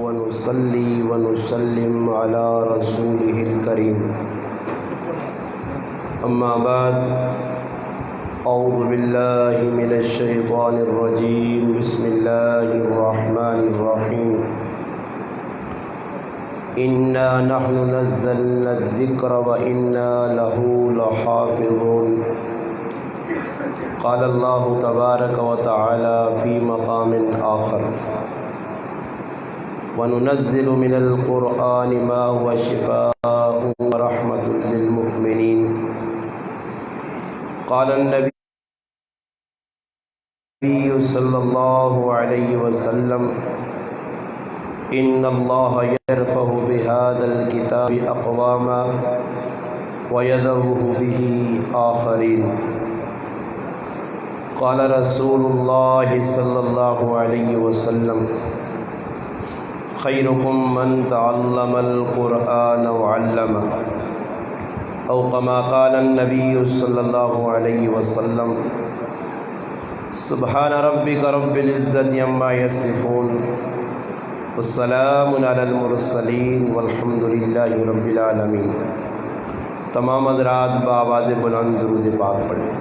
ونصلي ونسلم على رسوله الكريم أما بعد أعوذ بالله من الشيطان الرجيم بسم الله الرحمن الرحيم إنا نحن نزلنا الذكر وإنا له لحافظون قال الله تبارك وتعالى في مقام آخر وننزل من القرآن ما هو شفاء ورحمة للمؤمنين قال النبي صلى الله عليه وسلم إن الله يرفع بهذا الكتاب أقواما ويذر به آخرين قال رسول الله صلى الله عليه وسلم خيركم من تعلم القرآن وعلمه أو كما قال النبي صلى الله عليه وسلم سبحان ربك رب العزة عما يصفون والسلام على المرسلين والحمد لله رب العالمين۔ تمام حضرات بآواز بلند درود پاک پڑھیں۔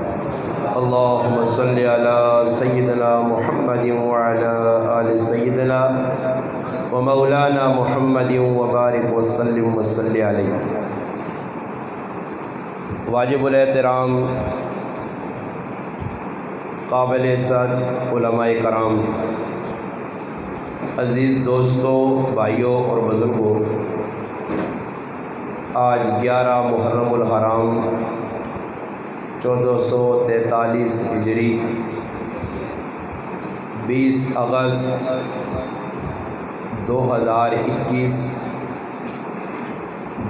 اللهم صل على سيدنا محمد وعلى آل سيدنا ومولانا محمد وبارك وسلم وصلی علیہ۔ واجب الاحترام قابل عزت علماء کرام، عزیز دوستوں، بھائیوں اور بزرگوں، آج 11 محرم الحرام 1443 ہجری 20 اگست 2021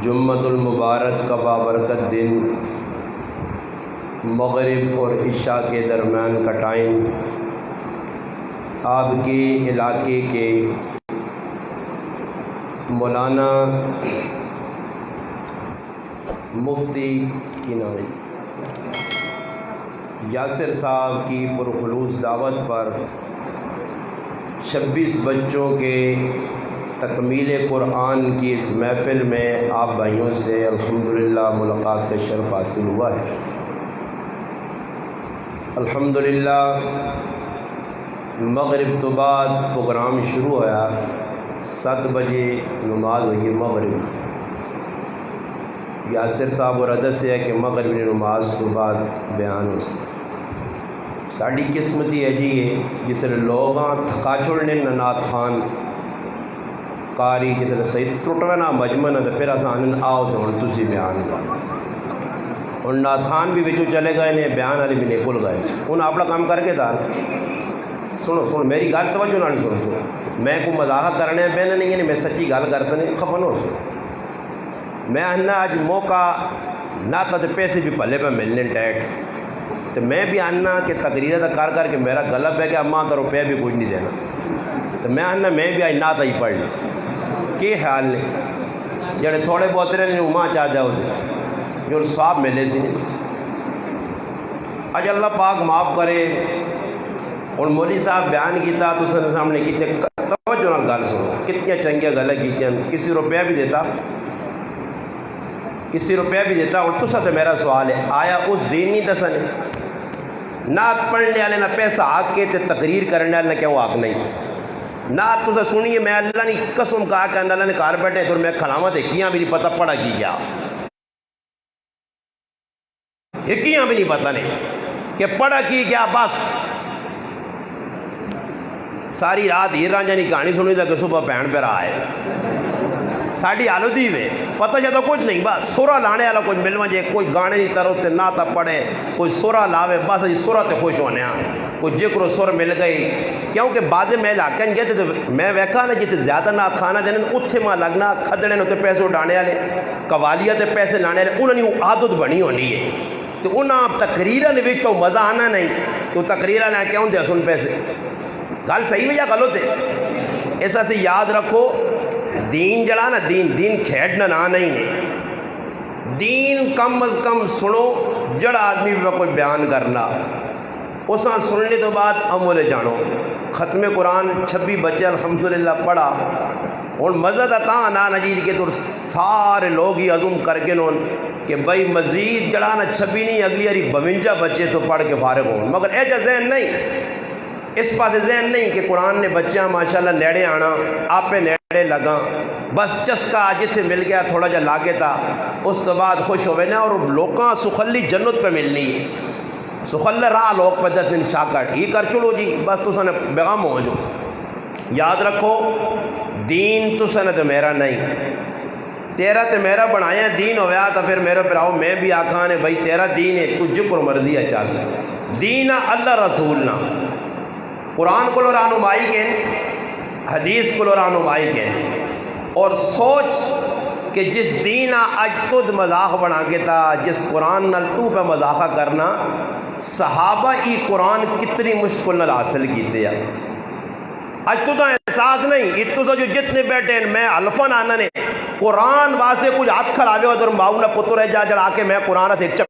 جمعۃ المبارک کا بابرکت دن، مغرب اور عشاء کے درمیان کا ٹائم، آپ کے علاقے کے مولانا مفتی یاسر صاحب کی پرخلوص دعوت پر 26 بچوں کے تکمیل قرآن کی اس محفل میں آپ بھائیوں سے الحمدللہ ملاقات کا شرف حاصل ہوا ہے۔ الحمدللہ مغرب تو بعد پروگرام شروع ہوا، 7 بجے نماز ہوئی مغرب۔ یاسر صاحب اور عدد سے ہے کہ مغرب نماز تو بعد بیان ہو سکے۔ ساڑی قسمتی ہے جی یہ جس طرح لوگ تھکا چھوڑنے نات خان قاری جس طرح صحیح ٹوٹوے نہ مجمع نہ تو پھر آسان آؤ تو ہوں تسی بیان کر، اور نات خان بھی بچوں چلے گئے نے، بیان والے بھی نہیں بھول گئے، انہیں اپنا کام کر کے دار سنو میری گل توجہ نہ سنو، میں کو مزاحت کرنے پہنے نہیں ہے، میں سچی گل کرتا نہیں خفن ہو سو۔ میں آنا آج موقع نہ تو پیسے بھی پلے پہ ملنے ٹیٹ، تو میں بھی آنا کہ تقریر کر کے میرا گلا پہ کہ ماں تو روپیہ بھی کچھ نہیں دینا، تو میں آنا میں بھی آج نہ تو ہی پڑھ لیں کہ خیال نہیں جڑے تھوڑے بہت رہے نہیں ماں چاہ جاؤ دے جو سواب ملے سی نہیں۔ اج اللہ پاک معاف کرے، اور مولوی صاحب بیان کیتا تو سن سامنے کتنے توجہ نال گل سنو، کتنی چنگیاں گلیں کیتیاں، کسی روپیہ بھی دیتا اور تسا تو میرا سوال ہے آیا اس دین نہیں دسنے نعت پڑھنے والے نہ پیسہ آگ کے تے تقریر کرنے والے نہ کیوں آگ نہیں نعت تسا سنیے، میں اللہ نے قسم کہا کہ اللہ نے کار بیٹھے تو میں کھلاواں تے کیاں بھی نہیں پتہ پڑھا کی گیا، کیاں بھی نہیں پتہ نہیں کہ پڑھا کی گیا، بس ساری رات ہیر رانجھا نہیں کہانی سنی تھا کہ صبح بہن پہ رہا ہے ساڑی آلودی وے پتہ چاہتا کچھ نہیں، بس سورہ لانے والا کچھ ملوا جے، کوئی گانے دی طرح تے نعت پڑھے، کوئی سورہ لاوے، بس سورہ تے خوش ہونے ہاں، کوئی ذکر و سور مل گئی، کیونکہ بعض میں علاقے گئے تھے میں ویکھا نا جتے زیادہ نعت خانہ دینے اتھے ماں لگنا کھدڑے تے پیسے اٹھانے والے قوالیہ تے پیسے لانے والے انہوں نے عادت بنی ہونی ہے، تو انہاں تقریرہ نے بھی تو مزہ آنا نہیں، تو تقریرہ لے کیوں دے سن پیسے، گل صحیح ہے یا غلط ہے؟ ایسا سے یاد رکھو دین جڑا نا دین کھیڑنا نہ نہیں ہے، دین کم از کم سنو جڑا آدمی پہ کوئی بیان کرنا اساں سننے تو بعد عمل جانو ختم قرآن 26 بچے الحمدللہ پڑھا اور مزید تا نا نجید کے تو سارے لوگ ہی عزم کر کے نون کہ بھائی مزید جڑا نا 26 نہیں اگلی اری 52 بچے تو پڑھ کے فارغ ہوں، مگر ایجا ذہن نہیں، اس پاس ذہن نہیں کہ قرآن نے بچیاں ماشاءاللہ نیڑے آنا آپ پہ نیڑے لگا بس چسکا جتھے مل گیا تھوڑا جا لاگے تھا اس تو بعد خوش ہوئے نا اور لوکاں سخلی جنت پہ ملنی ہے، سخل راہ لوگ پہ دن شاکر یہ کر چلو جی بس تو سنے بیغام ہو جو۔ یاد رکھو دین تو سنے تو میرا نہیں، تیرا تے میرا بنایا دین ہویا تو پھر میرے پراؤ میں بھی آکھانے بھائی تیرا دین ہے تو جکر مردی ہے چل دین اللہ رسولنا، قرآن کو لو رہنمائی کے حدیث کو لو رہنمائی کے اور سوچ کہ جس دین اج تد مذاق بنا کے تھا جس قرآن نال تو پہ مذاقہ کرنا صحابہ ای قرآن کتنی مشکل نال حاصل کیتے ہیں، اج تو احساس نہیں اتو سا جو جتنے بیٹھے ہیں میں الفن آنا نے قرآن واسطے کچھ ہاتھ کھلاوے ادھر ماؤں نہ پتر ہے جا جڑا کے میں قرآن سے ایک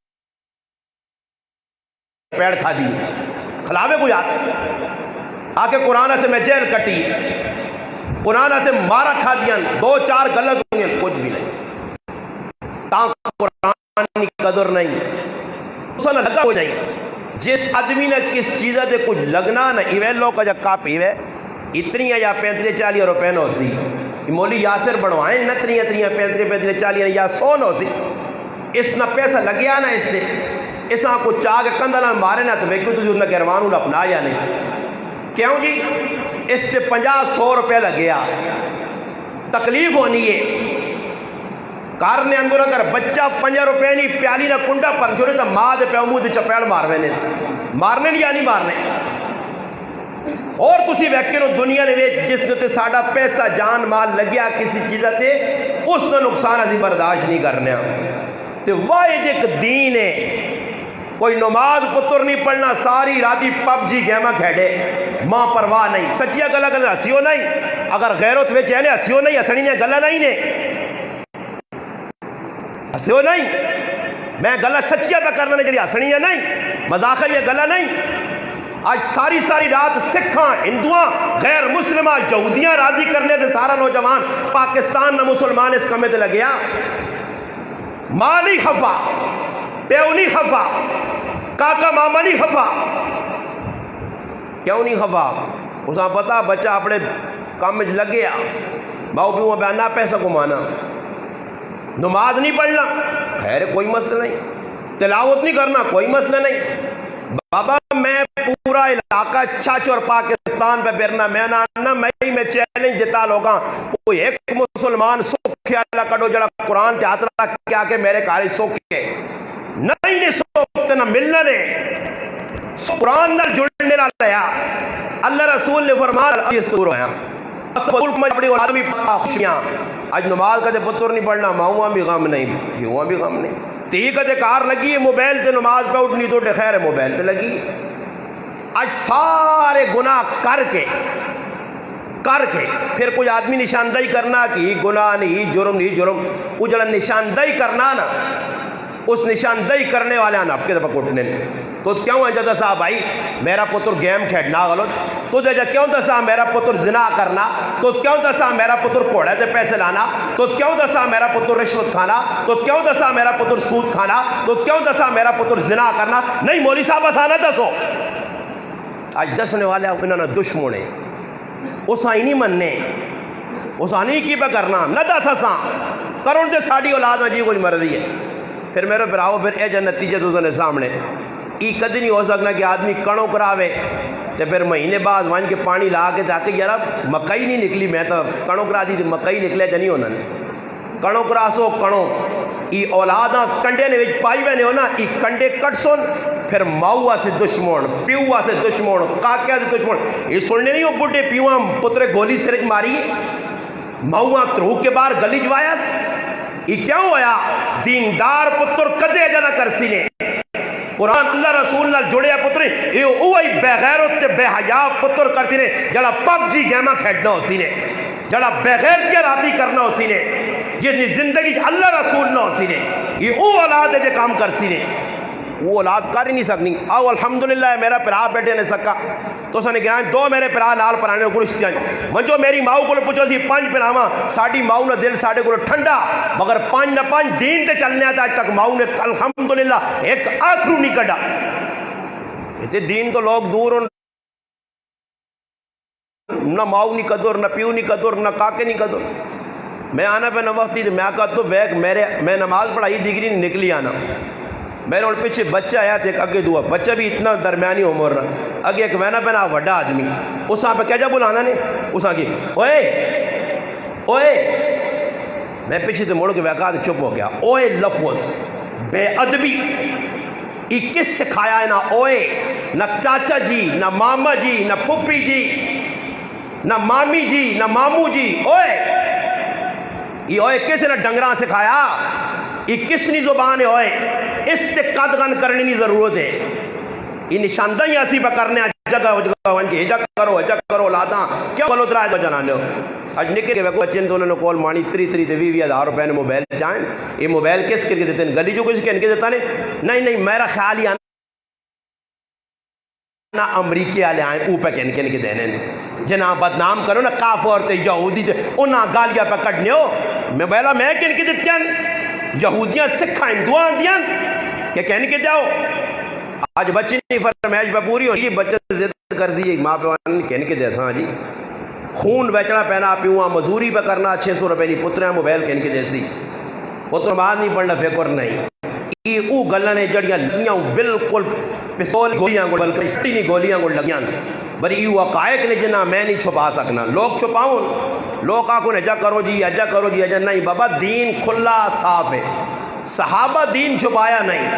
پیڑ کھا دی کھلاوے کوئی ہاتھ آ کے قرآن سے میں جیل کٹی قرآن سے مارا کھا دیا 2-4 غلط ہوئیں کچھ بھی نہیں تاکہ قرآن کی قدر نہیں اسے نہ لگا ہو جائیں جس آدمی نے کس چیزہ دے کچھ لگنا نہ ایوے لوگ کا جا کاپی وے اتنی یا 35-40 روپے نو سی مولی یاسر بڑھوائیں نہ 35-40 یا 100 نو سی اس نہ پیسہ لگیا نہ اس نے اس آن کو چاہ کے کندہ نہ مارے نہ تو میں کیوں تجھے انہیں گروانوں نہ اپنا یا نہیں کیوں جی اس سے 50-100 روپے لگیا تکلیف ہونی ہے کار نے اندر اگر بچہ 5 روپے نہیں پیالی نہ کنڈا پر چھوڑے تو ماں دے پہ امود چپیڑ مارنے مارنے نہیں یا نہیں مارنے اور کسی ویکے نو دنیا نے جس نے ساڑا پیسہ جان مال لگیا کسی چیزہ تے اس نے نقصان اسی برداشت نہیں کرنے تے واحد ایک دین ہے کوئی نماز پتر نہیں پڑھنا ساری راتی پب جی گیمہ کھیڑے ماں پرواہ نہیں سچیا گلہ گلہ ہسیو نہیں اگر غیرت وے چہنے ہسیو نہیں ہسنی نے گلہ نہیں نے ہسیو نہیں میں گلہ سچیا پہ کرنا نے جلی ہسنی ہے نہیں مذاکر یہ گلہ نہیں آج ساری رات سکھاں ہندواں غیر مسلمہ یہودیاں راضی کرنے سے سارا نوجوان پاکستان نہ مسلمان اس کمے تے لگیا ماں نہیں خفا پیو نہیں خفا کاکا ماما نہیں خفا کیوں نہیں خفا اساں پتا بچہ اپنے کام میں لگ گیا باؤ پیوں پہ آنا پیسہ کمانا نماز نہیں پڑھنا خیر کوئی مسئلہ نہیں تلاوت نہیں کرنا کوئی مسئلہ نہیں بابا میں پورا علاقہ چاچ اور پاکستان پہ بیرنا میں نانا میں چیلنج دیتا لوگاں کوئی ایک مسلمان سوکھے اللہ کڑو جڑا قرآن تے ہاتھ رکھ کیا کہ میرے کاری سوکھے نہیں سوکھتے نہ ملنا نے قرآن نہ جڑنے نہ لیا اللہ رسول نے فرمایا اس طور ہویا ملک میں بڑی آدمی خوشیاں آج نماز کا دے پتر نہیں پڑھنا ماؤں بھی غم نہیں پیوں بھی غم نہیں تی کدے کار لگی ہے موبائل تے نماز پہ اٹھنی تو خیر ہے موبائل تے لگی آج سارے گناہ کر کے پھر کوئی آدمی نشاندہی کرنا کہ گناہ نہیں جرم وہ جڑا نشاندہی کرنا نا اس نشاندہی کرنے والے آنا آپ کے دفعہ کوٹنے تو کیوں ہے جدہ صاحب بھائی میرا پتر گیم کھیڑنا غلط تو جا کیوں دسا میرا پتر زنا کرنا تو کیوں دسا میرا پتر کوڑے دے پیسے لانا تو کیوں دسا میرا پتر رشوت کھانا تو کیوں دسا میرا پتر سود کھانا تو کیوں دسا میرا پتر زنا کرنا نہیں مولوی صاحب آسانا دسو آج دسنے والے انہوں نے دشمنے اسا ہی نہیں مننے اسا نہیں کی پہ کرنا نہ دسا سا کرن دے ساڑی اولاد میں جی کوئی مرضی ہے پھر میرے براؤ پھر اے جا نتیجہ تو نے سامنے ای کدی نہیں ہو سکنا کہ آدمی کڑوں کراوے تے پھر مہینے بعد وہاں کے پانی لا کے تاکہ یار مکئی نہیں نکلی میں تو کڑوں کرا دی تھی مکئی نکلے جا نہیں ہونا کڑوں کرا سو کڑوں ای اولاداں کنڈے نے وچ پائی وے نے ہونا ای کنڈے کٹ سن پھر ماؤا سے دشمن پیوا سے دشمن کاکیا سے دشمن یہ سننے نہیں ہو بڑھے پیوا پترے گولی سرج ماری ماؤا تروح کے باہر گلی جوایا یہ کیوں ہویا دیندار پتر کدے جنا کرسی نے قرآن اللہ رسول اللہ جڑے پتر یہ اوہی بے غیرت تے بے حیا پتر کرتی نے جڑا پب جی گیمہ کھیڑنا ہو سی نے جڑا بے غیرت کیا راتی کرنا ہو سی نے جتنی زندگی اللہ رسول نہ ہو سی نے یہ او اولاد ہے جو کام کر سی نے وہ اولاد کر ہی نہیں سکنی. آؤ الحمدللہ میرا پرا بیٹے نے سکا تو سنے گران دو میرے پرا نال پرانے گرشتیاں منجو میری ماؤ کو پوچھو سی 5 پراواں ساڈی ماؤ نے دل ساڈے کو ٹھنڈا مگر 5 نہ 5 دین تے چلنے آتا اج تک ماؤ نے الحمدللہ ایک آخرو نہیں کڈا. تے دین تو لوگ دور نہ ماؤ نہیں قدر نہ پیو نہیں قدر نہ کاکے نہیں قدر. میں آنا پہ نہ وقت میں آ کر تو بیگ میں نماز پڑھائی ڈگری نکلی آنا میرے اور پیچھے بچہ آیا تو ایک اگے دعا بچہ بھی اتنا درمیانی عمر رہا اگے ایک میں نہ پہنا وڈا آدمی اس پہ کیا جا بلانا نے اس کی اوئے اوئے میں پیچھے سے مڑ کے وقت چپ ہو گیا. اوئے لفظ بے ادبی یہ کس سکھایا ہے؟ نہ اوئے نہ چاچا جی نہ ماما جی نہ پھپھی جی نہ مامی جی نہ مامو جی. اوئے یہ اوئے کس نے ڈنگراں سکھایا؟ یہ کس نی زبان ہے؟ اوئے اس تے قدغن کرنے کی ضرورت ہے. یہ نشاندہ ہی اسی پہ کرنے جگہ ون کے جگ کرو لادا کیا بولو ترائے تو جنانے ہو. اج نکے کے بچے تو انہوں نے کول مانی 30-20 روپے نے موبائل چاہیں. یہ موبائل کس کر کے دیتے ہیں؟ گلی جو کچھ کہنے کے دیتا نہیں میرا خیال ہی نہ امریکہ والے آئیں اوپر کہنے کے دینے جناب بدنام کرو نا کافر تے یہودی تے انہاں گالیاں پہ کٹنے ہو. میں بہلا میں کہنے کے دیتے ہیں یہودیاں سکھائیں دعا دیاں کہ کہنے کے جاؤ. آج بچے نہیں فرمائش پہ پوری ہو رہی ہے بچے سے زد کر دیئے ماں پہ کہنے کے جیسا جی خون بیچنا پہنا پیواں مزوری پہ کرنا 600 روپے نہیں پتریں موبائل کہنے کے جیسی پتر بعد نہیں پڑھنا فکر نہیں. یہ او گلہ نے جڑیاں لگیاں بالکل پستول گولیاں گو بلکہ اسٹی نہیں گولیاں گو لگیاں بری یہ وقائق نے جنہ میں نہیں چھپا سکنا. لوگ چھپاؤں لوگ آکھوں اجا کرو جی اجا نہیں بابا دین کھلا صاف ہے. صحابہ دین چھپایا نہیں.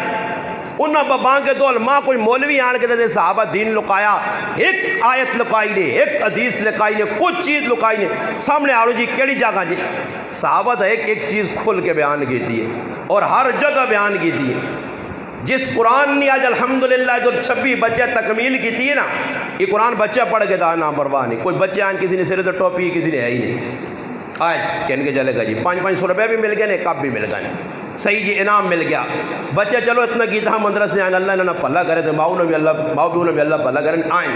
انہاں باباں کے دو علماء کوئی مولوی آن کے دے صحابہ دین لکایا ایک آیت لکائی نے ایک حدیث لکائی نے کچھ چیز لکائی نے سامنے آڑو جی کیڑی جگہ جی صحابہ ایک چیز کھل کے بیان کی تھی اور ہر جگہ بیان کی تھی. جس قرآن نے آج الحمدللہ جو 26 بچے تکمیل کی تھی نا یہ قرآن بچہ پڑھ کے تھا نام پرواہ نہیں. کوئی بچے آن کسی نے سرے تو ٹوپی کسی نے ہے ہی نہیں. آج کہنے کے چلے گا جی 500 روپے بھی مل گئے نے کپ بھی مل گئے صحیح جی انعام مل گیا. بچے چلو اتنا کی تھا مدرسے آئیں اللہ انہوں نے پلہ کرے تھے ماؤ بھی اللہ پلہ کریں آئیں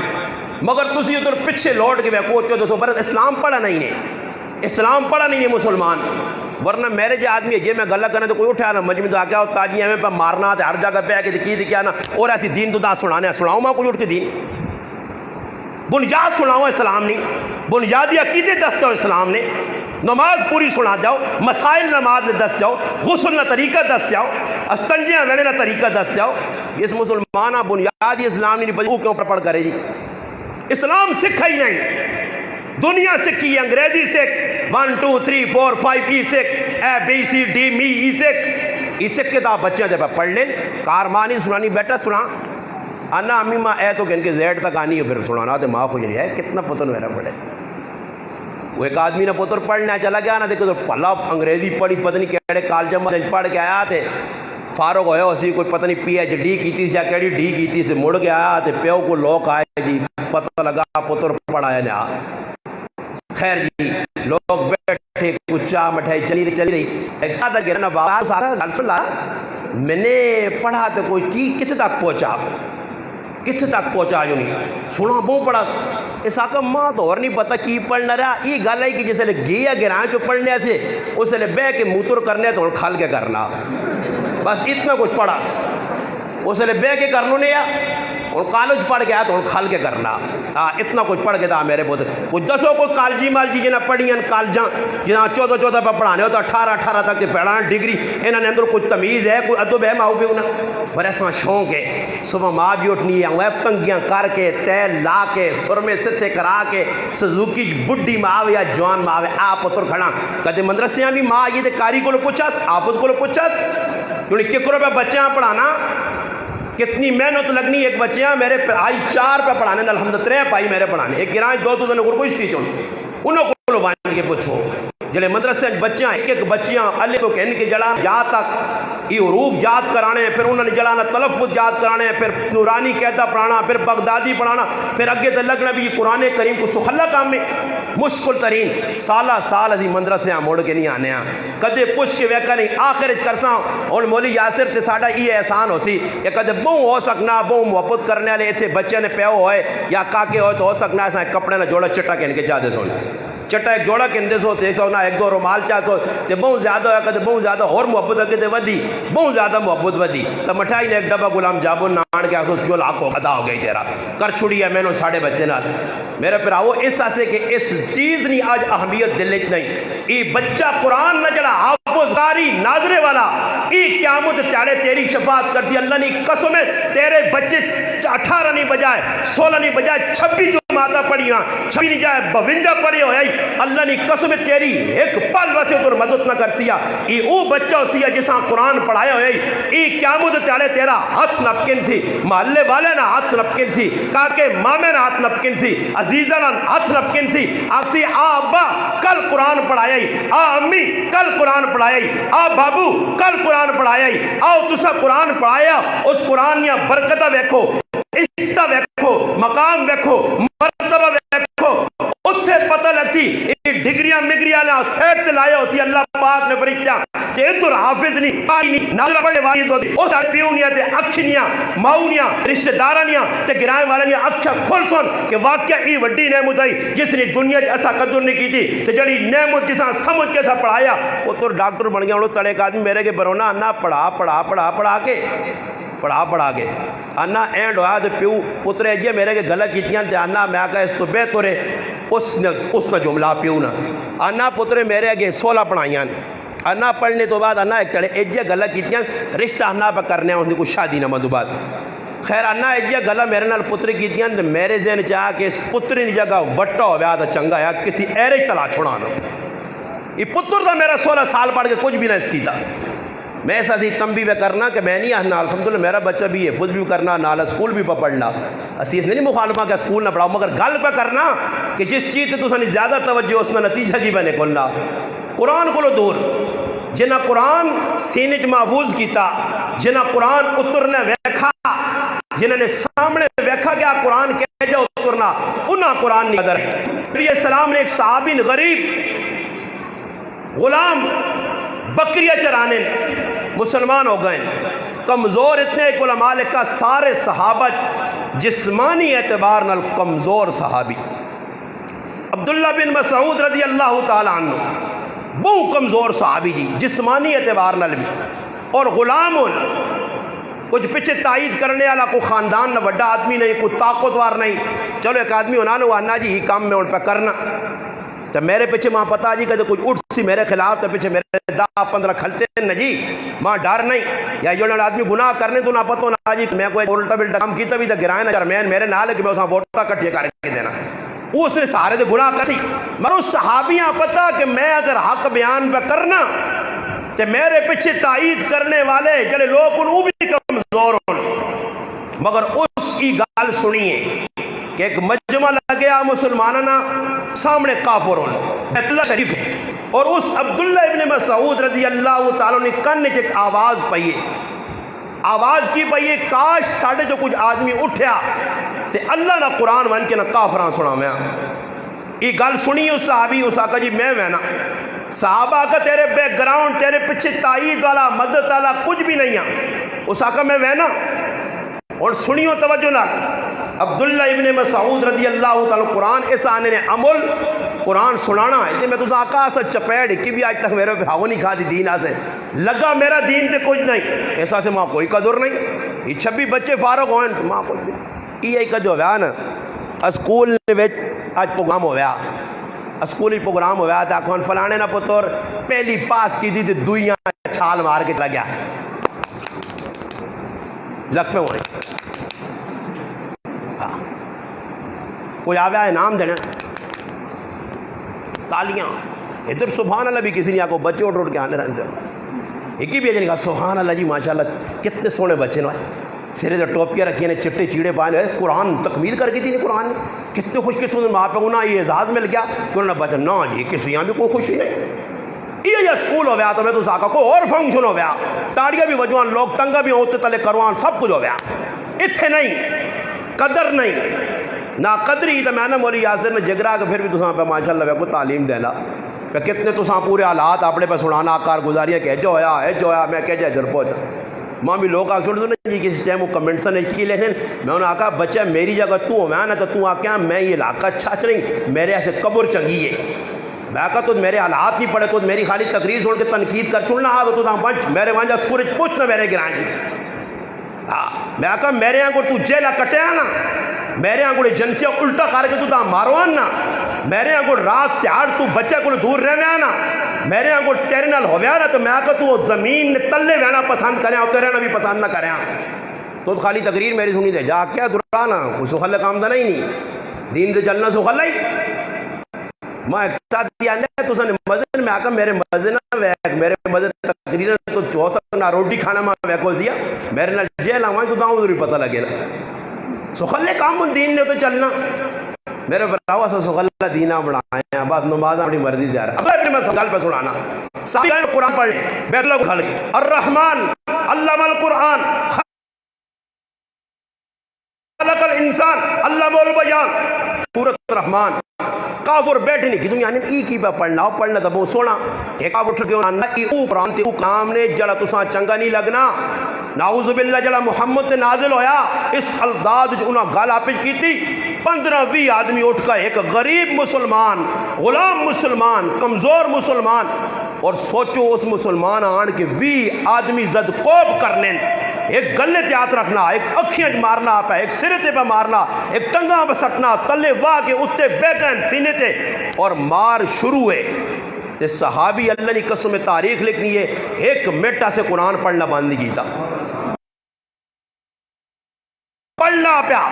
مگر تسی ادھر پیچھے لوٹ کے کوچو تو برت اسلام پڑھا نہیں ہے اسلام پڑھا نہیں ہے مسلمان. ورنہ میرے جو آدمی ہے جی میں گلہ کرنے تو کوئی اٹھا رہا مجمع تو آکیا تاجی ہمیں پہ مارنا تھے ہر جگہ پہ آکے کی کیا نا اور ایسی دین تو دا سنانے سناؤں ماں کوئی اٹھ کے دین بنیاد سناؤں اسلام نہیں بنیادی عقیدے دست ہو اسلام نے. نماز پوری سنا جاؤ مسائل نماز نے دست جاؤ غسل نہ طریقہ دست جاؤ استنجیاں ویڑے نہ طریقہ دست جاؤ. اس مسلمانہ بنیادی اسلام نہیں بجو کیوں پڑھ کرے جی اسلام سکھا ہی نہیں. دنیا سکھی انگریزی سکھ 1 2 3 4 5 ای سکھ اے بی سی ڈی می ای سکھ ای سکھ کتاب بچے دے پہ پڑھ لیں کارمانی سنانی بیٹا سنا انا امی ماں اے تو کہ ان کے زیڈ تک آنی ہے پھر سنانا تو ماں خوش نہیں ہے کتنا پتن میرا پڑھے. وہ ایک آدمی نے پتر پڑھنا چلا گیا نا دیکھو تو پلا انگریزی پڑھی پتہ نہیں کیڑے کالجہ میں پڑھ کے آیا تھے فارغ ہوئے اسی کوئی پتہ نہیں پی ایچ ڈی کی تھی یا کیڑی ڈی کی تھی سے مڑ کے آیا تھے پیو کو لوگ آئے جی پتہ لگا پتر پڑھایا نے. خیر جی لوگ بیٹھے کچھ چاہ مٹھائی چلی رہی ایک سادہ گرنا بابا سلا میں نے پڑھا تو کوئی کی کتنے تک پہنچا جو نہیں سنا بہت پڑھا اس آقا ماں تو اور نہیں پتہ کی پڑھنا رہا. یہ گل ہے کہ جسے لے گیا گرائیں جو پڑھنے سے اسے لے بے کے موتر کرنے تو کھال کے کرنا بس اتنا کچھ پڑھا اسے لے بے کے کرنو نہیں اور کالج پڑھ گیا تو کھال کے کرنا اتنا کچھ پڑھ کے تھا میرے بہت کچھ 10 کوئی کالجی مالجی جنہیں پڑھی ہیں کالجاں جنہیں 14 پہ پڑھانے ہوتا 18 تک پڑھانا ڈگری انہوں نے اندر کچھ تمیز ہے کوئی ادب ہے ماؤ بھی انہیں پر ایسا شوق ہے. صبح ماں بھی اٹھنی ہے کنگیاں کر کے تیل لا کے سرمے ستھے کرا کے سزوکی بڈھی ماں یا جوان ماں آپ پتر کھڑا کدے مدرسیاں بھی ماں یہ کاری کو پوچھا آپ اس کو پوچھا کیونکہ ککروں پہ بچیاں پڑھانا کتنی محنت لگنی. ایک بچیاں میرے آئی 4 پہ پڑھانے الحمد 3 پائی میرے پڑھانے ایک گرائیں 2 تو گرگوش تھی چون انہوں کو لوگ کے پوچھو جلے مدرسے بچیاں ایک ایک بچیاں اللہ تو کہن کے جڑان یا تک یہ حروف یاد کرانے ہیں، پھر انہوں نے جڑانا تلفظ یاد کرانے ہیں، پھر نورانی قاعدہ پڑھانا، پھر بغدادی پڑھانا، پھر اگے تے لگنا بھی قرآن کریم کو سخلا کام میں مشکل ترین سالہ سال ازی مدرسے موڑ کے نہیں آنے ہیں، کدے پوچھ کے ویکا نہیں آخر کرساں اور مولی یاسر تے ساڈا یہ احسان ہو سی کہ کدے بہوں ہو سکنا بہوں محبت کرنے والے اتنے بچے نے پیو ہوئے یا کاکے ہوئے تو ہو سکنا ایسا کپڑے نہ جوڑا چٹا کہن کے جا دے سونا چٹا ایک جوڑا کہندے سو تے سو نہ ایک دو رومال چاہ سو تے بہوں زیادہ ہویا کدے بہوں زیادہ اور محبت اگے تے ودی بہوں زیادہ محبت ودی تو مٹھائی نے ایک ڈبہ غلام جابن نان کے آسوس جو لاکھوں ادا ہو گئی تیرا کر چھڑی ہے میں نے ساڑھے بچے نال میرے پراؤ اس آسے کہ اس چیز نہیں آج اہمیت دلت نہیں ای بچہ قرآن نہ جڑا حافظ قاری ناظرے والا ای قیامت تیارے تیری شفاعت کرتی اللہ نے قسم ہے تیرے بچے 18 نہیں بجائے 16 نہیں بجائے 26 جو ماتا پڑھی ہاں 26 نہیں جائے 52 پڑھی ہوئی اللہ نے قسم تیری ایک پل واسے تو مدد نہ کر سیا ای او بچہ ہو سیا جساں قرآن پڑھایا ہوئی ای قیامت تیارے تیرا ہاتھ نپکن سی محلے والے نہ ہاتھ نپکن سی کاکے مامے نہ ہاتھ نپکن سی عزیزہ نہ ہاتھ نپکن سی آکسی آ ابا کل قرآن پڑھائی آ امی کل قرآن پڑھائی آ بابو کل قرآن پڑھائی آؤ تسا قرآن پڑھایا اس قرآن یا برکتہ ویکھو عزتہ ویکھو مقام ویکھو مرتبہ ویکھو اتھے پتہ لگ سی ڈگریاں مگریاں نہ سیٹ تے لائے ہوتی اللہ پاک نے فرشتیاں تے ادھر حافظ نہیں پائی نہیں ناظرہ پڑھے والی ہوتی اس سارے پیونیاں تے اکھنیاں ماؤنیاں رشتہ دارانیاں تے گرائیں والانیاں اکھا کھول سن کہ واقعہ ای وڈی نعمت آئی جس نے دنیا ایسا قدر نہیں کی تھی تے جڑی نعمت جسا سمجھ کے سا پڑھایا وہ تو ڈاکٹر بن گیا انہوں تڑے کا آدمی میرے کے برونا انا پڑھا کے انا اینڈ ہویا تے پیو پترے جی میرے کے گلہ کیتیاں تے انا میں آکا اس تو بہترے اس نے جملہ پیو نا انا پترے میرے اگے 16 پڑھائیاں انا پڑھنے تو بعد انا ایک تڑے ایجیا گلہ کیتیاں رشتہ انا پہ کرنے ہیں ان کو شادی نہ مدو بعد خیر انا ایجیا گلہ میرے نال پترے کیتیاں تے میرے ذہن چاہا کہ اس پتری نے جگہ وٹا ہو بیادا چنگا یا کسی ایرے تلا چھوڑانا یہ پتر تھا میرا 16 سال پڑھ کے کچھ بھی نہ اس کی تھا میں ایسا تھی تنبیہ بھی کرنا کہ میں نہیں آنا الحمدللہ میرا بچہ بھی حفظ بھی کرنا نالا سکول بھی پڑھنا اسی اس نے نہیں مخالفہ کہ سکول نہ پڑھاؤ مگر گل پہ کرنا کہ جس چیز تے تو زیادہ توجہ اس میں نتیجہ کی بنے کھولنا قرآن کو دور جنہ قرآن سینے چ محفوظ کیتا جنہ قرآن اترنے ویکھا جنہوں نے سامنے ویکھا گیا قرآن کہہ جا اترنا انہاں قرآن نہیں قدر نبی السلام نے ایک صحابی غریب غلام بکریاں چرانے مسلمان ہو گئے کمزور اتنے علماء لکھا سارے صحابہ جسمانی اعتبار نال کمزور صحابی عبداللہ بن مسعود رضی اللہ تعالیٰ عنہ بہت کمزور صحابی جی جسمانی اعتبار نال بھی اور غلام کچھ پیچھے تائید کرنے والا کوئی خاندان نہ وڈا آدمی نہیں کوئی طاقتور نہیں چلو ایک آدمی ہونا نا آنا جی ہی کام میں ان پہ کرنا تو میرے پیچھے ماں پتا جی کہ کچھ اٹھ سی میرے خلاف تو پیچھے میرے 10-15 کھلتے ہیں جی ماں ڈر نہیں یا جو آدمی گناہ کرنے تو نہ پتہ نہ جی میں کوئی الٹا بلٹا کام کیتا بھی تو گرائے نہ چرمین میرے نال کہ میں اساں ووٹا کٹھے کر کے دینا اس نے سارے دے گناہ کر سی مگر اس صحابیاں پتا کہ میں اگر حق بیان پہ کرنا تو میرے پیچھے تائید کرنے والے جڑے لوگ ان بھی کمزور ہوں مگر اس کی گال سنیے کہ ایک مجمع لگیا مسلمانہ سامنے کافر ہوں بیت اللہ شریف اور اس عبداللہ ابن مسعود رضی اللہ تعالیٰ نے کن ایک آواز پئیے آواز کی پئیے کاش ساڑھے جو کچھ آدمی اٹھیا تے اللہ نہ قرآن ون کے نہ کافران سنا میں یہ گل سنی اس صحابی اس آقا جی میں وینا صحابہ کا تیرے بیک گراؤنڈ تیرے پیچھے تائید والا مدد والا کچھ بھی نہیں ہے اس آقا میں وینا اور سنیو توجہ نہ عبداللہ ابن مسعود رضی اللہ تعالیٰ قرآن اس آنے نے عمل قرآن سنانا ہے میں تو آقا سا چپیڑ کی بھی آج تک میرے پہ ہاو نہیں کھا دی دین آسے لگا میرا دین تے کچھ نہیں ایسا سے ماں کوئی قدر نہیں یہ 26 بچے فارغ ہوئے ماں کوئی بھی یہ قدر ہویا نا اسکول نے آج پروگرام ہویا اسکولی پروگرام ہویا تھا کون فلانے نا پتر پہلی پاس کی تھی دوئیاں چھال مار کے لگیا لگ پہ ہوئے کوئی آویا انعام دینا تالیاں ادھر سبحان اللہ بھی کسی نے آکو بچے اٹھ کے آنے رہتے ایک ہی بھی اجنے کہا سبحان اللہ جی ماشاءاللہ کتنے سونے بچے نے سرے در ٹوپیاں رکھیں چٹے چیڑے پائے قرآن تکمیل کر کے تھی قرآن کتنے خوش قسمت ماں پہ انہیں یہ اعزاز مل گیا کہ انہوں نے بچہ نہ جی کسی یہاں بھی کوئی خوشی نہیں یہ یا سکول ہو گیا تو میں تو ساکا کوئی اور فنکشن ہو گیا تاڑیاں بھی وجوان لوگ ٹنگا بھی ہوتے تلے کروان سب کچھ ہو گیا اتھے نہیں قدر نہیں نا قدری تو میں نے مولی یاسر نے جگرا کہ پھر بھی تو پہ ماشاءاللہ کو تعلیم دینا پہ کتنے تو پورے حالات اپنے پہ سنانا کارگزاریاں کہ جو ہویا میں کہ جائے جر پہنچا ماں بھی لوگ آ چھوڑ دو نا جی کسی ٹائم وہ کمنٹس نے کی لیکن میں انہوں نے آکا بچہ میری جگہ تو ہو نا تو آکیا میں یہ علاقہ اچھا نہیں میرے ایسے قبر چنگی ہے میں کہا تو میرے حالات نہیں پڑے تو میری خالی تقریر چھوڑ کے تنقید کر چھوڑنا تو بچ میرے وہاں جا سورج پوچھنا میرے گرائیں میں کہا میرے یہاں کو تو جیلا کٹیا نا میرے یہاں کو ایجنسیاں الٹا کر کے تو ماروان نا میرے یہاں کو رات تیار تو بچے کو دور رہ گیا نا میرے یہاں کو ٹیرنل ہو گیا نا تو میں کہا تو زمین نے تلے رہنا پسند کریں اور رہنا بھی پسند نہ کریں تو خالی تقریر میری سنی دے جا کیا درانا کوئی سخل کام دا نہیں دین دے چلنا سخل نہیں میں ایک ساتھ دیا نہیں تو سن مزن میں آکا میرے مزن ویک میرے مزن تقریر تو چوسا نہ روٹی کھانا میں ویکو سیا میرے نہ جیل آوائیں تو داؤں ضروری پتہ لگے نا سخل کام دین نے تو چلنا میرے براوا سے سخل دینہ بڑھائیں ہیں بس نماز اپنی مرضی جا رہا ہے اب اپنے میں سوال پہ سنانا صاحب قرآن پڑھ بیت اللہ کو خلق الرحمن علم القرآن خلق الانسان علم البیان سورۃ الرحمن کافر بیٹھے نہیں کی دنیا نے ای کی پہ پڑھنا تھا بہت سونا ایک کافر اٹھ کے انہاں ای قرآن تے کام نے جڑا تساں چنگا نہیں لگنا نعوذ باللہ جڑا محمد تے نازل ہویا اس الداد جو انہاں گال آپج کی تھی 15-20 آدمی اٹھ کا ایک غریب مسلمان غلام مسلمان کمزور مسلمان اور سوچو اس مسلمان آن کے 20 آدمی زد کوب کرنے ایک گلے تے ہاتھ رکھنا ایک اکھیاں مارنا پہ ایک سرے پہ مارنا ایک ٹنگاں پہ سٹنا تلے واہ کے اتے بیگن سینے تے اور مار شروع ہے تے صحابی اللہ نے قسم تاریخ لکھنی ہے ایک منٹ سے قرآن پڑھنا بند نہیں کیتا پڑھنا پیا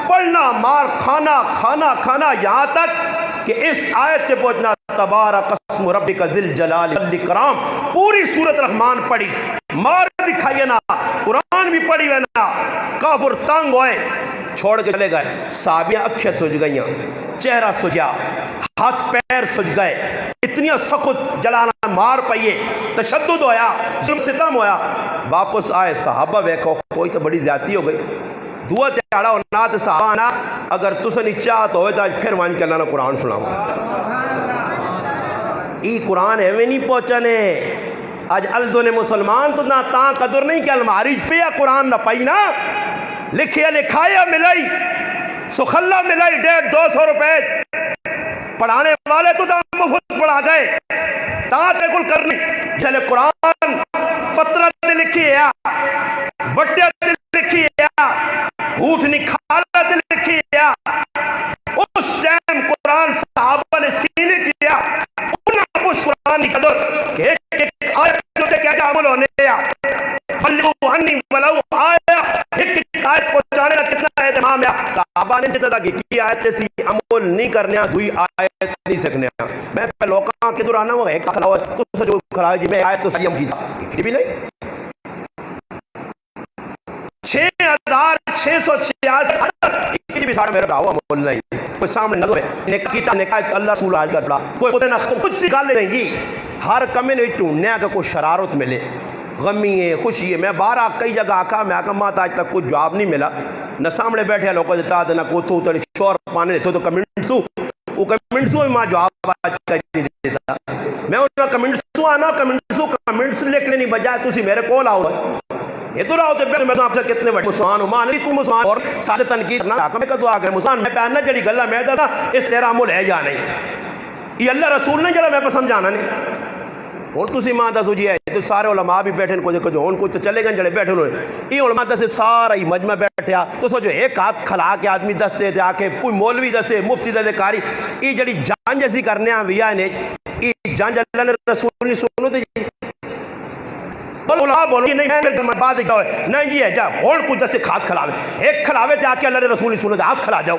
پڑھنا مار کھانا یہاں تک کہ اس آیت تے پہنچنا تبارک اسم ربک ذل جلال والاکرام پوری سورۃ رحمان پڑھی مار بھی کھائیے نا قرآن بھی پڑھی ہوئے نا کافر تنگ ہوئے چھوڑ کے چلے گئے صحابیاں اکھیں سج گئیاں چہرہ سجا ہاتھ پیر سج گئے اتنی سخت جلانا مار پائیے تشدد ہویا ظلم ستم ہویا واپس آئے صحابہ ویکھو کوئی تو بڑی زیادتی ہو گئی دعا تیارا ہونا تو صحابہ آنا اگر تسے نہیں چاہت ہوئے تو پھر وہاں کے اللہ نے قرآن سناؤں ای قرآن ہے میں نہیں پہنچنے آج الدو نے مسلمان تو نہ تاں قدر نہیں کہ الماری پہ قرآن نہ پائی نا لکھیا لکھایا ملائی سخلہ ملائی 150-200 روپے پڑھانے والے تو تاں مفت پڑھا گئے تاں تے کل کرنی چلے قرآن پترہ تے لکھی ہے وٹیا تے لکھی ہے ہوٹ نکالا تے لکھی ہے اس ٹائم قرآن صحابہ نے سینے کیا انہاں پوچھ قرآن کی قدر کہ ایک آیت تے کیا عمل ہونے یا بلغو عنی ولو آیا ایک آیت پہنچانے کا کتنا اہتمام ہے صحابہ نے جتنا کہ کی آیت سی عمل نہیں کرنے دوئی آیت نہیں سکنے میں پہ لوکاں کے دور آنا ہوا ایک خلاوہ تو سے جو کھلا جی میں آیت تو سریم کی تھی بھی نہیں 6686 یہ بھی ساڑھا میرا رہا عمل نہیں کوئی سامنے نظر ہے نکیتا نکایت اللہ رسول آج کر پڑا کوئی قدر نہ ختم کچھ سی گال لے دیں گی ہر کمی نے ٹھونڈنے کا کوئی شرارت ملے غمی ہے خوشی ہے میں بارہ کئی جگہ آکا میں آکا مات آج تک کوئی جواب نہیں ملا نہ سامنے بیٹھے لوگوں دیتا نہ کوئی تو تڑی شور پانے دیتے تو کمنٹسو وہ کمنٹسو میں جواب آج کر نہیں دیتا میں انہوں کمنٹسو آنا کمنٹس لکھنے نہیں بجائے تو اسی میرے کول آؤ یہ تو رہا ہوتے پہ میں آپ سے کتنے بڑے مسلمان ہوں مان لی تو مسلمان اور ساتھ تنقید کرنا آقا میں کہا دعا کرے مسلمان میں پہننا جڑی گلہ میں تھا اس تیرا عمل ہے یا نہیں یہ اللہ رسول نے جڑا میں پسند جانا نہیں اور تسی ماں دا سوجی ہے تو سارے علماء بھی بیٹھے کو جو ہون کوئی تو چلے گئے جڑے بیٹھے ہوئے یہ علماء دا سے سارا ہی مجمع بیٹھیا تو سو جو ایک ہاتھ کھلا کے آدمی دستے تھے آکے کوئی مولوی دسے مفتی دسے کاری یہ جڑی جان جیسی کرنے ہیں ویا نے یہ جان اللہ نے رسول نے سنو تے بولو بولو نہیں میں بات ایک ہے نہیں جی ہے جا اور کچھ دسے ہاتھ کھلاوے ایک کھلاوے تے آکے اللہ نے رسول نے سنو تے ہاتھ کھلا جاؤ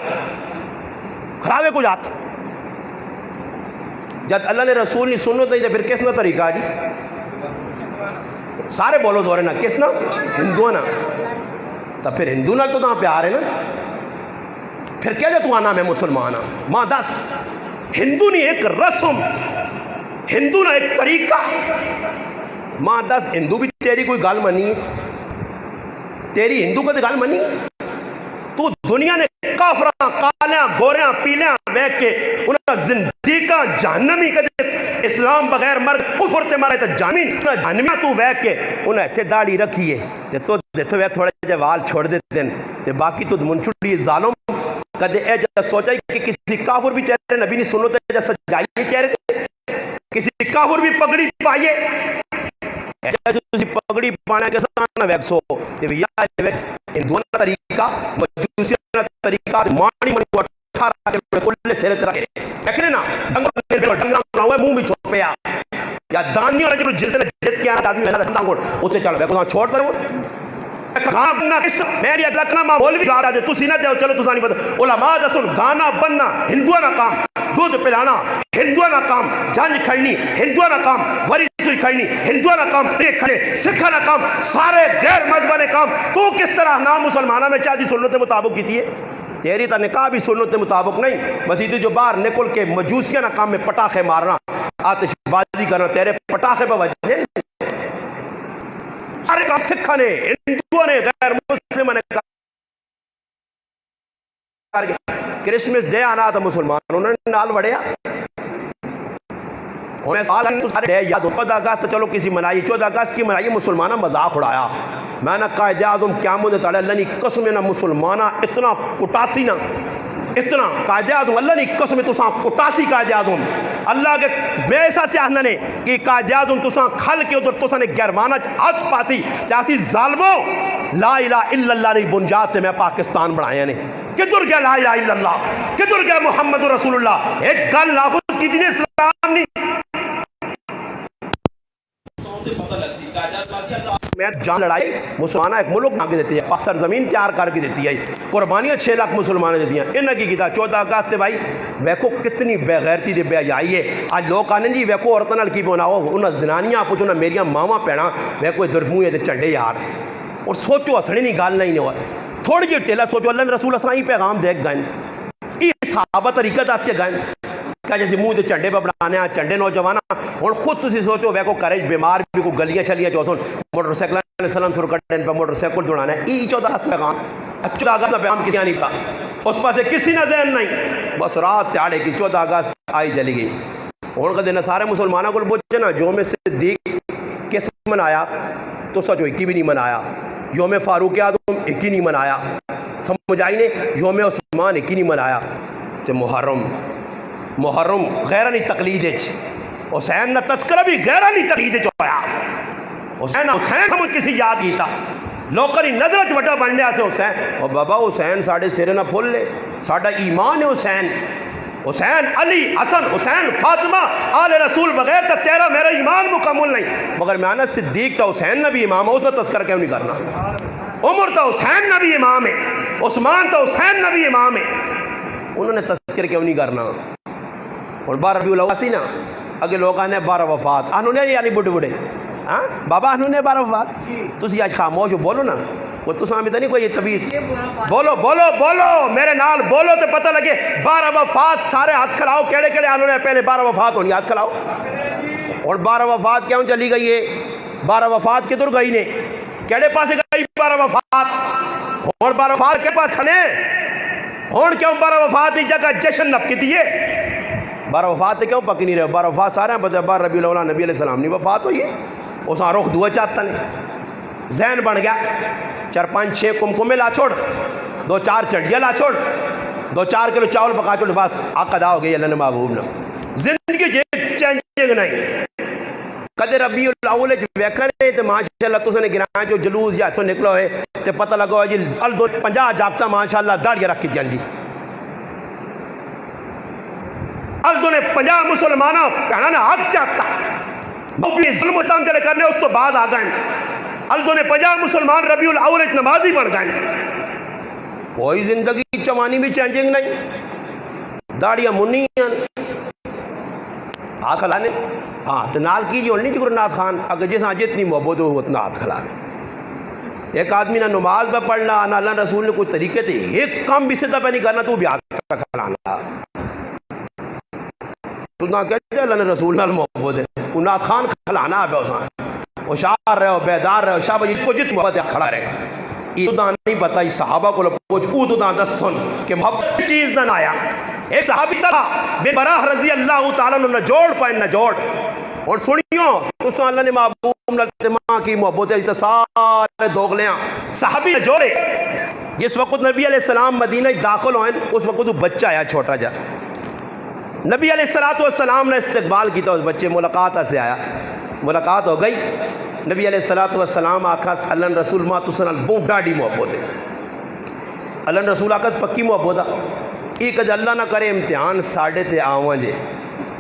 کھلاوے کچھ ہاتھ جب اللہ نے رسول نہیں سنو تو پھر کس نا طریقہ جی سارے بولو دورے نا کس نا ہندو نا تو پھر ہندو نا تو تاں پیار ہے نا پھر کیا جو تو آنا میں مسلمان ہاں ماں دس ہندو نہیں ایک رسم ہندو نہ ایک طریقہ ماں دس ہندو بھی تیری کوئی گل منی، تیری ہندو کو تو گل منی، تو دنیا نے کافراں کالیاں گوریاں پیلیاں ویکھ کے انہاں زندگیاں جہنمی کدے اسلام بغیر مر کفر تے مارے تے جہنمیاں تو ویکھ کے انہاں ایتھے داڑھی رکھی ہے تے تو دیتھو وے تھوڑے جے وال چھوڑ دیتے تے باقی تو منچڑی ظالم کدے اے جا سوچا کہ کسی کافر بھی تیرے نبی نے سنو تے جا سجائیے چہرے تے، کسی کافر بھی پگڑی پائیے جو تسی پگڑی پانے کے ساتھ ویک سو تے یا ہندوانہ طریقہ مجوسیانہ طریقہ مانی منی اٹھارہ کے کلے سیرے ترہ کے دیکھنے نا ڈنگرہ ہوئے منہ بھی چھوڑ پیا یا دانی اور جو جس نے جت کیا آدمی محنت ہندہ گوڑ اسے چلو بیکو چھوڑ در وہ گانا بننا میری لکھنا ماں مولوی گاڑا دے تسی نہ دے چلو تسا نہیں پتا علماء دسن گانا بننا ہندوانہ کام، دودھ پلانا ہندوانہ کام، جانج کھڑنی ہندوانہ کام، وری سوئی کھڑنی ہندوانہ کام، تے کھڑے سکھانا کام، سارے غیر مذہبانے کام، تو کس طرح نام مسلمانہ میں چاہتی سنت مطابق کی تھی ہے؟ تیری تا نکاح بھی سنت مطابق نہیں، مزید جو باہر نکل کے مجوسیانہ کام میں پٹاخے مارنا آتش بازی کرنا تیرے پٹاخے پہ وجہ سارے کا سکھا نے ہندووں نے غیر مسلموں نے کرسمس ڈے آنا تھا مسلمان انہوں نے نال وڑیا انہیں سال تو سارے ڈے یاد 14 اگست چلو کسی منائی 14 اگست کی منائی مسلمانہ مذاق اڑایا میں نے قائد اعظم قیامت تعالی اللہ نے قسم نہ مسلمانہ اتنا کٹاسی نہ اتنا قائد اعظم اللہ نے قسم تو ساں کٹاسی قائد اعظم اللہ کے بے ایسا سے آہنا نے کہ قائد اعظم تو ساں کھل کے ادھر تو ساں نے گرمانہ ہاتھ پاتی جاسی ظالموں لا الہ الا اللہ نے بنجات سے میں پاکستان بڑھایا نے کدھر گیا لا الہ الا اللہ، کدھر گیا محمد رسول اللہ، ایک گل لافظ کی دین اسلام نہیں میں جان لڑائی مسلمانہ ایک ملک بنا کے دیتی ہے، پاکستان زمین تیار کر کے دیتی ہے، قربانیاں 6 لاکھ مسلمانیں دیتی ہیں، انہاں کی کیتا 14 اگست بھائی ویکو کتنی بے غیرتی دے بے حیائی ہے آج لوگ آنے جی ویکو عورتوں نال کی بناؤ انہاں زنانیاں پوچھو نہ میریاں ماواں پیڑاں ویکو ادھر منہ تے چنڈے یار اور سوچو ہسنے نہیں گال نہیں ہوا تھوڑی جی ٹیلا سوچو اللہ نے رسول اساں ہی پیغام دیکھ گئے یہ صحابہ طریقہ دس کے گئے کہ جیسے منہ تے چنڈے پہ بنانے ہیں چنڈے نوجوانہ اور خود تسی سوچو ویکو کریج بیمار بھی کو گلیاں چلیاں چوتھون موٹر سائیکل علیہ السلام تھوڑ کٹن پہ موٹر سائیکل جڑانا ہے ای 14 اگست پیغام 14 اگست پیغام کسی نہیں تھا اس پاس کسی نہ ذہن نہیں بس رات تیاڑے کی 14 اگست آئی چلی گئی اور کہ دینا سارے مسلمانوں کو بوچھے نا یوم صدیق کس منایا تو سچو ایک بھی نہیں منایا، یوم فاروق اعظم ایک ہی نہیں منایا، سمجھ آئی نے یوم عثمان ایک ہی نہیں منایا تے محرم غیرانی تقلید حسین نہ تذکرہ بھی غیرانی تقلید ہویا حسین ہم کسی یاد ہی تھا لوکر ہی نظرت وڈا بننے آسے حسین اور بابا حسین ساڑھے سرے نہ پھول لے ساڑھا ایمان ہے حسین علی حسن حسین فاطمہ آل رسول بغیر تا تیرا میرا ایمان مکمل نہیں مگر میں آنا صدیق تا حسین نبی امام ہے اس نے تذکرہ کیوں نہیں کرنا، عمر تا حسین نبی امام ہے، عثمان تا حسین نبی امام ہے انہوں نے تذکرہ کیوں نہیں کرنا اور 12 ربیع الاول سی نا اگے لوگ آنے 12 وفات انہوں نے یعنی بڑھے بڑھے بابا انہوں نے 12 وفات تسی آج خاموش ہو بولو نا وہ تو سامنے نہیں کوئی طبیعت بولو بولو بولو میرے نال بولو تو پتہ لگے 12 وفات سارے ہاتھ کھلاؤ کیڑے کیڑے آنوں نے پہلے 12 وفات ہونی ہاتھ کھلاؤ اور 12 وفات کیوں چلی گئی ہے 12 وفات کدھر گئی نے کیڑے پاسے گئی 12 وفات اور 12 وفات کے پاس کھنے اور کیوں 12 وفات کی جگہ جشن نپ کی دیئے 12 وفات کیوں پکی نہیں رہے 12 وفات سارے ہیں 12 ربیع الاول نبی علیہ السلام نہیں وفات ہوئی ہے اس آن رخ دعا چاہتا نہیں ذہن بن گیا 4-5-6 کمکمے لا چھوڑ 2-4 چڑھیا لا چھوڑ 2-4 کلو چاول پکا چھوڑ بس آقا دا ہو گئی اللہ نے محبوب نے زندگی جیت چینجنگ نہیں کدے ربیع الاول ویکھنے تے ماشاءاللہ تو نے گراں جو جلوس یا تو نکلو ہے تے پتہ لگو جی ال 50 جاگتا ماشاءاللہ داڑھی رکھ کے جل جی ال نے 50 مسلمانوں کہنا نا حق چاہتا بھی ظلم و ستم چلے کرنے اس تو بعد آ گئے الدو نے 50 مسلمان ربیع الاول نمازی بن گئے کوئی زندگی چوانی بھی چینجنگ نہیں داڑیاں منی ہاتھ کھلانے ہاں تو نال کی جو نہیں جگر نات خان اگر جیسا جتنی محبت ہو اتنا ہاتھ کھلانے ایک آدمی نہ نماز پہ پڑھنا نہ اللہ رسول نے کوئی طریقے تھے ایک کام بھی سطح پہ نہیں کرنا تو بھی ہاتھ کھلانا تو اتنا کہتے اللہ نے رسول نال محبت ہے وہ نات خان کھلانا ہے اساں ہوشیار رہو بیدار رہو شاہ جس کو جت محبت ہے کھڑا رہے یہ تو نہیں پتا صحابہ کو پوچھ او تو دان دس سن کہ محبت کی چیز نہ آیا ایک صحابی تھا بے براہ رضی اللہ تعالیٰ نے نجوڑ پائے نجوڑ اور سنیوں اس نے اللہ نے محبوب نلتماع کی محبت ہے سارے دوغلیاں صحابی نجوڑے جس وقت نبی علیہ السلام مدینہ داخل ہوئے اس وقت وہ بچہ آیا چھوٹا جا نبی علیہ السلام نے استقبال کیتا اس بچے ملاقات سے آیا ملاقات ہو گئی نبی علیہ السلام آکھاس اللہ رسول ماں تو سنال بہت ڈاڑی محبت ہے اللہ رسول آکھاس پکی محبت ہے ایک اج اللہ نہ کرے امتحان ساڑھے تے آواں جے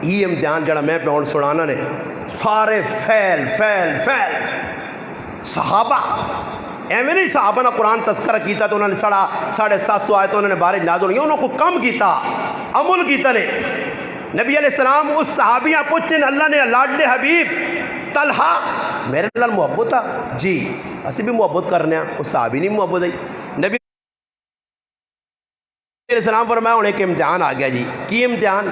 یہ امتحان جڑا میں پہ سنانا نے سارے فیل صحابہ ایویں نہیں صحابہ نے قرآن تذکرہ کیتا تو انہوں نے 750 آئے تو انہوں نے بارے نازل ہوئی انہوں کو کم کیتا عمل کیتا نے نبی علیہ السلام اس صحابیاں پوچھتے اللہ نے لاڈلے حبیب طلحہ میرے لال محبت ہے جی اسی بھی محبت کرنے ہیں اس صحابی نہیں محبت ہے نبی علیہ السلام فرمایا انہیں ایک امتحان آ گیا جی کی امتحان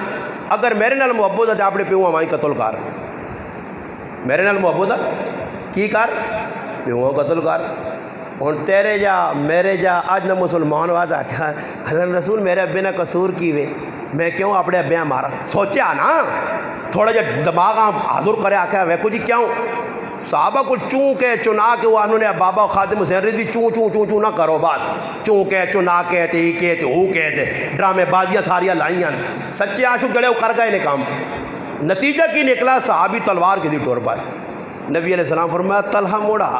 اگر میرے نال محبت ہے تو آپ نے پیوں ہماری قتل کر میرے نال محبت ہے کی کر پیوں قتل کر اور تیرے جا میرے جا آج نہ مسلمان وعدہ کیا اللہ رسول میرے ابے نے قصور کی ہوئے میں کیوں اپنے ابے مارا سوچیا نا تھوڑا جا دماغ حاضر کرے آکھا ہے کوئی کیوں صحابہ کو چون کے چنا کے وہ انہوں نے بابا خادم حسین رضی چون نہ کرو بس چون کے چنا کے تے ہی کہتے ہو کہتے ڈرامے بازیاں ساریاں لائیاں سچے عاشق جڑے وہ کر گئے نے کام نتیجہ کی نکلا صحابی تلوار کی دی ٹور پائے نبی علیہ السلام فرمایا طلحہ موڑا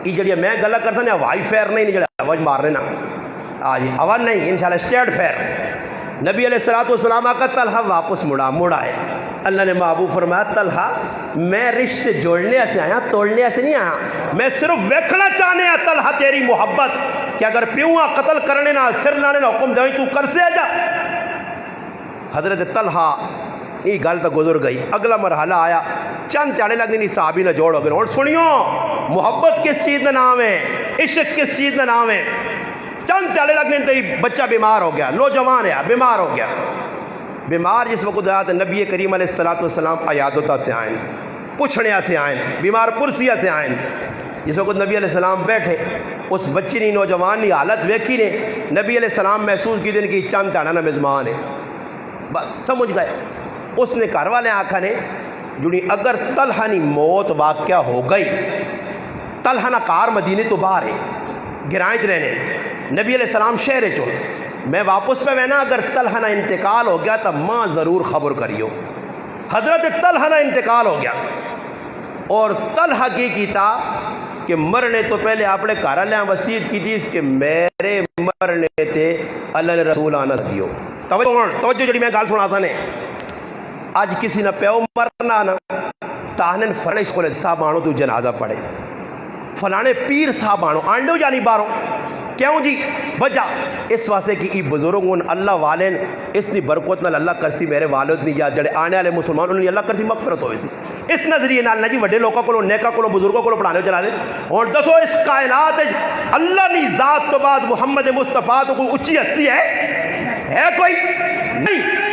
یہ جڑی میں گلہ کرتا نہیں ہوائی فیر نہیں جڑا آواز مار رہے نا آج آواز نہیں انشاءاللہ اسٹیٹ فیر نبی علیہ السلام آقا طلحہ واپس مڑا ہے اللہ نے محبوب فرمایا طلحہ میں رشتے جوڑنے سے آیا توڑنے سے نہیں آیا میں صرف ویکھنا چاہنے آیا طلحہ تیری محبت کہ اگر پیوہاں قتل کرنے نہ سر لانے نہ حکم دیں تو کر سے جا حضرت طلحہ یہ گل تو گزر گئی اگلا مرحلہ آیا چند تیاڑے لگنے نہیں صحابی نہ جوڑ ہو گئے اور سنیوں محبت کس چیز کا نام ہے عشق کس چیز کا نام ہے چند تیاڑے لگنے تو بچہ بیمار ہو گیا نوجوان ہے بیمار ہو گیا بیمار جس وقت آیا تو نبی کریم علیہ السلام عیادتہ سے آئیں پوچھنے سے آئیں بیمار پرسیہ سے آئیں جس وقت نبی علیہ السلام بیٹھے اس بچی نے نوجوان کی حالت ویکھی نے نبی علیہ السلام محسوس کی دن کی چند تیاڑا نہ مزمان ہے بس سمجھ گئے اس نے گھر والے آنکھا نے جڑی اگر طلحہ نی موت واقعہ ہو گئی طلحہ نہ کار مدینے تو باہر ہے گرائیں رہنے نبی علیہ السلام شہر چون میں واپس پہ وینا اگر طلحہ نہ انتقال ہو گیا تو ماں ضرور خبر کریو حضرت طلحہ نہ انتقال ہو گیا اور طلحہ کی کیتا کہ مرنے تو پہلے آپ نے گھر والے وصیت کی تھی کہ میرے مرنے تے اللہ نے رسول آنا دیو توجہ جڑی میں گال سنا سنے آج کسی نہ پیو مرنا نا تاہنن فرش کو صاحب آنو تو جنازہ پڑھے فلانے پیر صاحب آنو آنڈو جانی بارو کیوں جی وجہ اس واسطے کی ای بزرگوں اللہ والین اس نے برکت نال اللہ کرسی میرے والد نے یا جڑے آنے والے مسلمان انہوں نے اللہ کرسی مغفرت ہوئی سی اس نظریے نال نہ جی وڈے لوگوں کو نیکا کو بزرگوں کو پڑھانے چلا دے اور دسو اس کائنات اللہ نے ذات تو بعد محمد مصطفیٰ تو کوئی اچھی ہستی ہے کوئی نہیں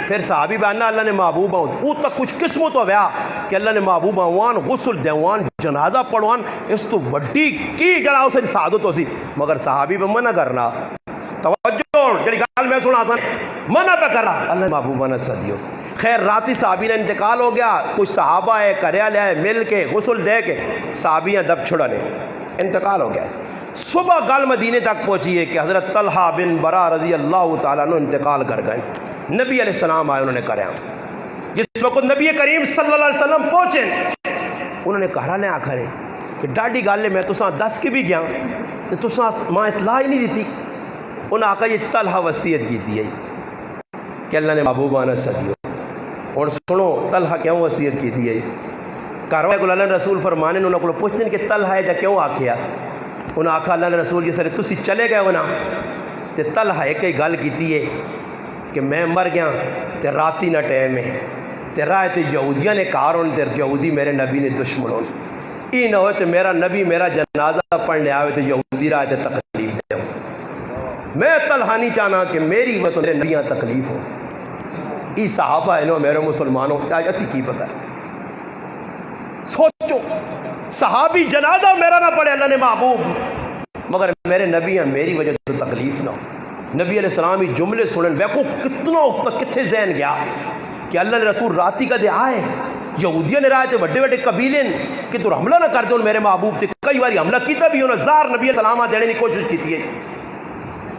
پھر صحابی بیاننا اللہ نے محبوب آؤں او تک کچھ قسمت ہو گیا کہ اللہ نے محبوب آوان غسل دیوان جنازہ پڑھوان اس تو وڈی کی جڑا اسے سعادت ہو سی مگر صحابی پہ منع کرنا توجہ جڑی گال میں سنا آسان منع پہ کر رہا اللہ محبوب آنا صدیو خیر راتی صحابی نے انتقال ہو گیا کچھ صحابہ ہے کریال ہے مل کے غسل دے کے صحابیاں دب چھڑنے انتقال ہو گیا صبح گال مدینے تک پہنچی ہے کہ حضرت طلحہ بن برا رضی اللہ تعالیٰ نے انتقال کر گئے نبی علیہ السلام آئے انہوں نے کریا جس وقت نبی کریم صلی اللہ علیہ وسلم پہنچے انہوں نے کہا لیں آخر ہے کہ ڈاڈی گالے میں تساں دس کے بھی گیا تو تساں ماں اطلاع ہی نہیں دیتی انہوں نے آخر یہ طلحہ وصیت کی تھی کہ اللہ نے محبوب آنا صدیو اور سنو طلحہ کیوں وصیت کی تھی کاروائے کو اللہ رسول فرمانے انہوں نے پوچھنے کہ طلحہ ہے جا کیوں آکھیا انہوں نے آخا اللہ نے رسول جس طرح تسی چلے گئے ہونا تے طلحہ ایک ہی گل کی ہے کہ میں مر گیا تے راتی نہ ٹائم ہے تے راہ تے یہودیاں نے کار ہون تے یہودی میرے نبی نے دشمن ہون ای نہ ہوئے تے میرا نبی میرا جنازہ پڑھنے آئے تے یہودی راہ تے تکلیف دے میں طلحہ نہیں چاہنا کہ میری وقت میرے نبیاں تکلیف ہو ای صحابہ ہے نو میرے مسلمانوں آج اسی کی پتہ ہے. سوچو صحابی جنازہ میرا نہ پڑے اللہ نے محبوب مگر میرے نبی ہیں میری وجہ سے تکلیف نہ ہو. نبی علیہ السلام ہی جملے سنن ویکو کتنا اس تک کتنے ذہن گیا کہ اللہ نے رسول راتی کا دے آئے یہودیاں نے رائے تھے بڑے بڑے قبیلے کہ تو حملہ نہ کر دو میرے محبوب تھے. کئی باری حملہ کیتا بھی انہوں نے زار نبی علیہ السلام دینے کی کوشش کی ہے.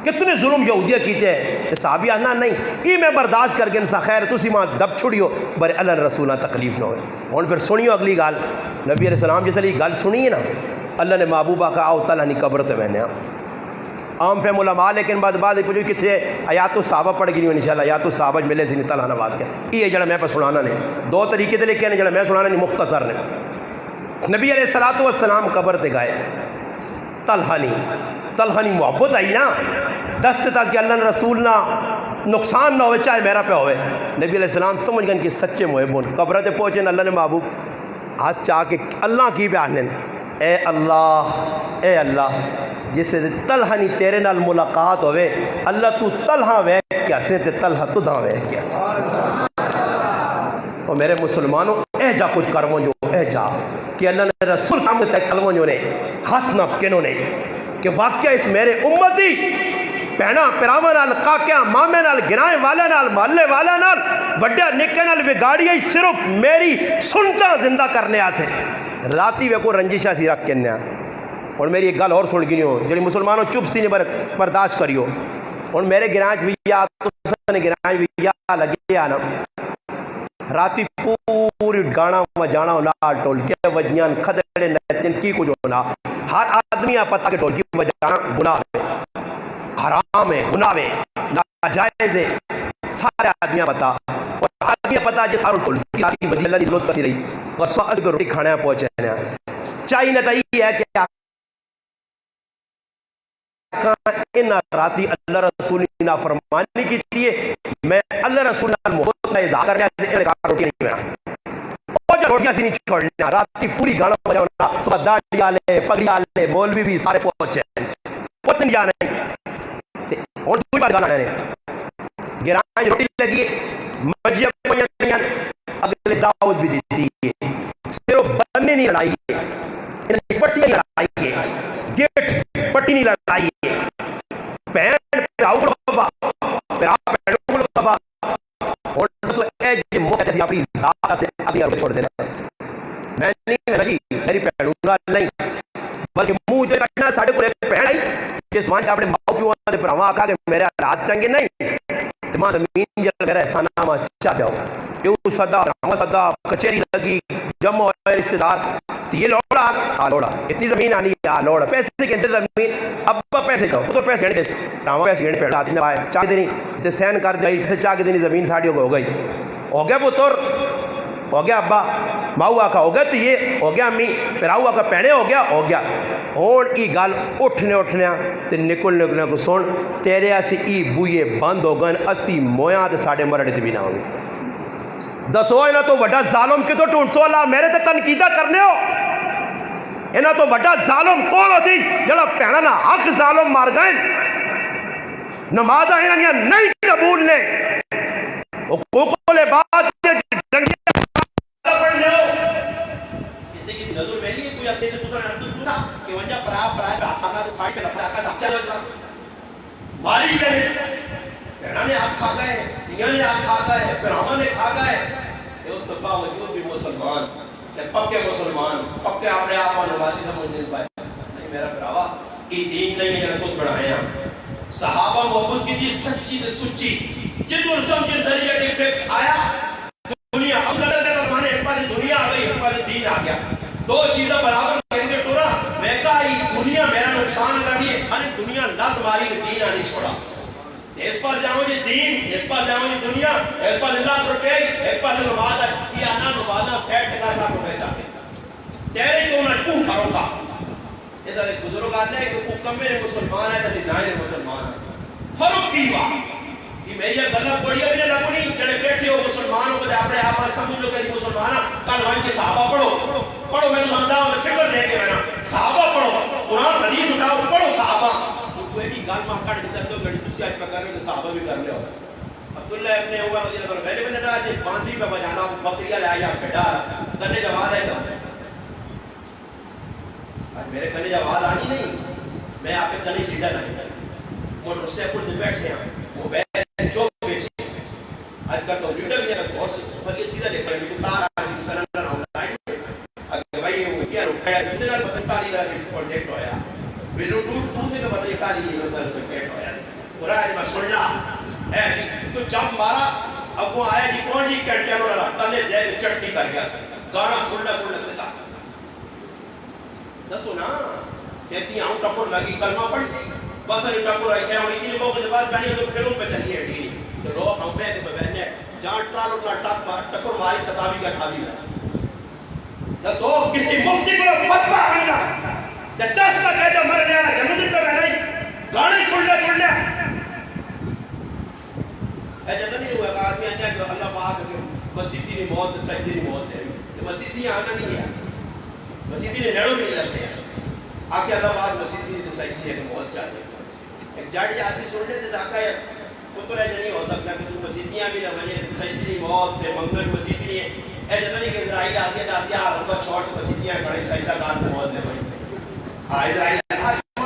کتنے ظلم یہودیہ کیتے ہیں صحابی آنا نہیں ای میں برداشت کر کے انسا خیر تسی ماں دب چھڑیو برے اللہ رسولہ تکلیف نہ ہوئے. اور پھر سنیو اگلی گال نبی علیہ السلام جس علی گال سنی ہے نا اللہ نے محبوبہ کا آؤ تعالیٰ نہیں قبر تے میں نے عام فہم علماء لیکن بعد پوچھو کتنے آیات الصحابہ پڑھ گئی انشاءاللہ آیات الصحابہ ملے سے نہیں تعالیٰ نواز کے یہ جڑا میں پہ سنانا نہیں دو طریقے تے لکھے ہیں جڑا میں سنانا نہیں مختصر نے. نبی علیہ السلام قبر تے گئے طلحہ نہیں محبت آئی نا دست تک کہ اللہ رسول نہ نقصان نہ ہوئے چاہے میرا پہ ہوئے. نبی علیہ السلام سمجھ گئے کہ سچے محبون قبر تے پہنچے اللہ نے محبوب ہاتھ چاہ کے اللہ کی پہ آنے اے اللہ جس سے طلحہ نہیں تیرے نال ملاقات ہوئے اللہ تو طلحہ وے کیسے تے طلحہ تدھاں وے کیسے. اور میرے مسلمانوں اے جا کچھ کرموں جو اے جا کہ اللہ نے رسول کامت ہے کلموں جو نے ہاتھ نہ کنوں نے کہ واقعہ اس میرے امتی پہنا پراواں نال کاکیاں مامے نال گنائے والے نال محلے والے نال وڈیا نکے نال بگاڑی صرف میری سنتا زندہ کرنے آسے راتی وے کو رنجشہ سی رکھ کے اور میری ایک گل اور سن گئی ہو جڑی مسلمانوں چپ سی نے برداشت کریو اور میرے گرانچ بھی یا تو گرانچ بھی یا لگے آنا راتی پوری گانا جانا ہونا ٹول کے وجیاں کھدڑے نتن کی کچھ ہونا ہر آدمی پتہ کہ ٹول کی وجانا گناہ ہے حرام ہے گناہ ہے ناجائز ہے سارے آدمی پتہ اور آدمی پتہ جس ساروں ٹول کی راتی وجہ اللہ نے ضرورت پتی رہی اور سوال کو روٹی کھانے پہنچے چاہیے نہ تھی ہے کہ ان راتی اللہ رسول نے فرمانی کی تھی میں اللہ رسول نے محبت کا اظہار کرنے سے انکار روٹی نہیں ہوا اور جو روٹیاں سے نہیں چھوڑنا راتی پوری گانا بجانا صبح داڑھی والے پگڑی والے مولوی بھی سارے پہنچے پتن جانے اور دوسری بات گانا ہے گران روٹی لگی مجھب پہنچے اگلے دعوت بھی دیتی ہے صرف بننے نہیں لڑائی ہے پٹی نہیں لڑائی ہے گیٹ پٹی نہیں لڑائی ہے پینٹ پہ آؤڑ بابا پہ آپ پینٹ بابا اور دوستو اے جی موقع تھی اپنی ذات سے ابھی آپ چھوڑ دینا میں نہیں لگی میری پینٹونگا نہیں بلکہ مجھ جو کٹنا ساڑھے پورے پہن آئی جس وہاں اپنے ماں پیوں آتے پر ہوا آکا کہ میرے ہاتھ چنگے نہیں تمہاں زمین جل میرا احسانہ ماں چاہ جاؤ پیوں صدا رحمت صدا کچھری لگی جمع ہوئے رشتہ دار یہ لوڑا لوڑا اتنی زمین آنی ہے لوڑا پیسے کے زمین ابا پیسے جاؤ تو پیسے گھنٹے راما پیسے گھنٹے پیڑا آتی ہے چاہ دینی تے سین کر دیں پھر چاہ دینی زمین ساڑھیوں کو ہو گئی ہو گیا پتر ہو گیا ابا ماؤ آکا ہو گیا تو یہ ہو گیا امی پھر آؤ آکا پہنے ہو گیا اور ای گال اٹھنے تے نکلنے کو سن تیرے ایسی ای بوئے بند ہو گئے اسی مویاں تے ساڑھے مرڑے تے بھی نہ ہوں گے دسو انہاں تو وڈا ظالم کتوں ٹونڈسو اللہ میرے تے تنقیدہ کرنے ہو انہاں تو وڈا ظالم کون ہوتی جڑا پہنا نہ حق ظالم مار گئے نمازہ انہاں نہیں قبول نے حقوق العباد کے ڈنگے پڑھنے ہو کتنے کسی نظر میں نہیں کوئی اپنے سے پوچھا نہ پوچھا کہ ونجا پرائے پہ آنا تو کھائی پہ لپڑا کا دکھا جو سا ماری گئے پہنا نے آپ کھا گئے دنیا نے آپ کھا گئے پھر نے کھا گئے یہ اس طبع وجود بھی مسلمان پکے مسلمان پکے اپنے آپ نوازی سمجھ نہیں پائے نہیں میرا براوا یہ دین نہیں ہے خود بڑھائے ہیں صحابہ محبت کی جی سچی تے سچی جن رسم کے ذریعے ڈیفیکٹ آیا دنیا اب اللہ کے درمانے ایک پاس دنیا آ گئی ایک پاس دین آ گیا دو چیزیں برابر کریں گے ٹورا میں کہا یہ دنیا میرا نقصان کرنی ہے ارے دنیا نہ تمہاری دین آنی چھوڑا اس پاس جاؤں جی دین اس پاس جاؤں جی دنیا اس پاس اللہ ترکے ایک پاس نماز ہے یہ آنا نمازہ سیٹ کرنا کو میں چاہتے تیرے تو انہیں کو فروکا اس لیے بزرگ آنے ہیں کہ وہ کم میرے مسلمان ہے تسی نائے مسلمان ہے فروق کی بات یہ میری گلہ پڑی ابھی نے لگو نہیں جڑے بیٹھے ہو مسلمانوں کو دے اپنے آپ سمجھ لو کہ مسلمان کل وہاں کے صحابہ پڑھو میں ماندہ ہوں فکر دے کے میں صحابہ پڑھو قرآن حدیث اٹھاؤ پڑھو صحابہ کوئی بھی گال ماں کٹ دیتا تو گھڑی تسی آج پہ کر رہے ہو کہ صحابہ بھی کر لے ہو عبداللہ ابن عمر رضی اللہ عنہ میں نے کہا کہ بانسری پہ بجانا بکریاں لائے یا پھڈا کرنے جب آ رہے گا میرے کنے جب آواز آنی نہیں میں آپ کے کنے لیڈر نہیں گا وہ رسے پل سے بیٹھے ہیں وہ بیٹھے جو بیچے آج کل تو لیڈر بھی ہے بہت سفر یہ چیزیں دیکھتے ہیں تار آگے کرنا نہ ہوتا ہے اگر بھائی وہ کیا رکھا ہے دوسرے نال پتن ٹالی رہا کہ کانٹیکٹ ہویا بلو ٹوٹ پہنچے کہ پتن ٹالی یہ مطلب کانٹیکٹ ہویا پورا ہے میں سننا ہے تو جب مارا اب وہ آیا جی کون جی کینٹینو رہا تلے جائے چٹنی کر گیا گانا سننا سے تھا دسو نا کہتی آؤں ٹکر لگی کلمہ پڑھ سی بس انہیں ٹکر آئی کیا ہوئی تین موقع کے پاس بہنی تو فلم پہ چلی ہے ڈیلی تو لوگ ہم پہ کہ بہنے جہاں ٹرال اپنا ٹکر ماری ستاوی کا ٹھابی ہے دسو کسی مفتی کو فتوہ کرنا یا 10 کا کہتا مر گیا جنت پہ میں نہیں گانے سن لے ہے جتنا نہیں ہوا کہ آدمی آنے کہ اللہ پاک کہ مسیحی نے موت سجدی نے موت دے مسیحی آنا نہیں ہے مسیحی نے لڑوں نہیں لگتے ہیں آکے اللہ پاک مسیحی نے سجدی ہے کہ موت چاہتے ہیں ایک جاڑی آدمی سن لے تو آقا ہے کچھ رہے نہیں ہو سکتا کہ تو مسیحیاں بھی لمجھے سجدی موت تے منگل مسیحی نہیں ہے جتنا نہیں کہ اسرائیل آسیا داسیا ربا چھوٹ مسیحیاں کھڑے سجدہ کار کو موت دے بھائی ہاں اسرائیل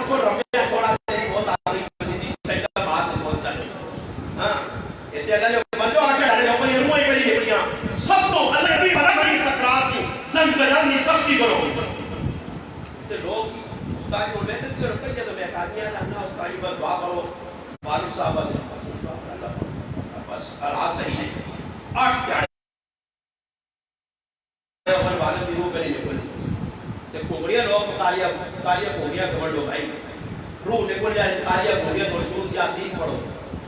چھوڑ ربا چھوڑا تیری موت آگئی مسیحی سجدہ بات موت چاہتے ہاں یہ اللہ نے بندو آٹھے ڈالے گا اوپر یہ روحیں بڑی لپڑیاں سب تو اللہ نبی بڑا بڑی سکرات کی زنگ بجان کی سختی کرو تو لوگ استاذی کو محنت کیوں رکھتے ہیں تو میں کہانی آتا اللہ استاذی پر دعا کرو فاروق صاحبہ سے بس راز صحیح نہیں 8 پیارے اوپر والے بھی روح پہلی نکل لی تو کنگڑیاں لوگ کالیاں کنگڑیاں کمڑ لو بھائی روح نکل جائے کالیاں کنگڑیاں تو رسول کیا سیکھ پڑھو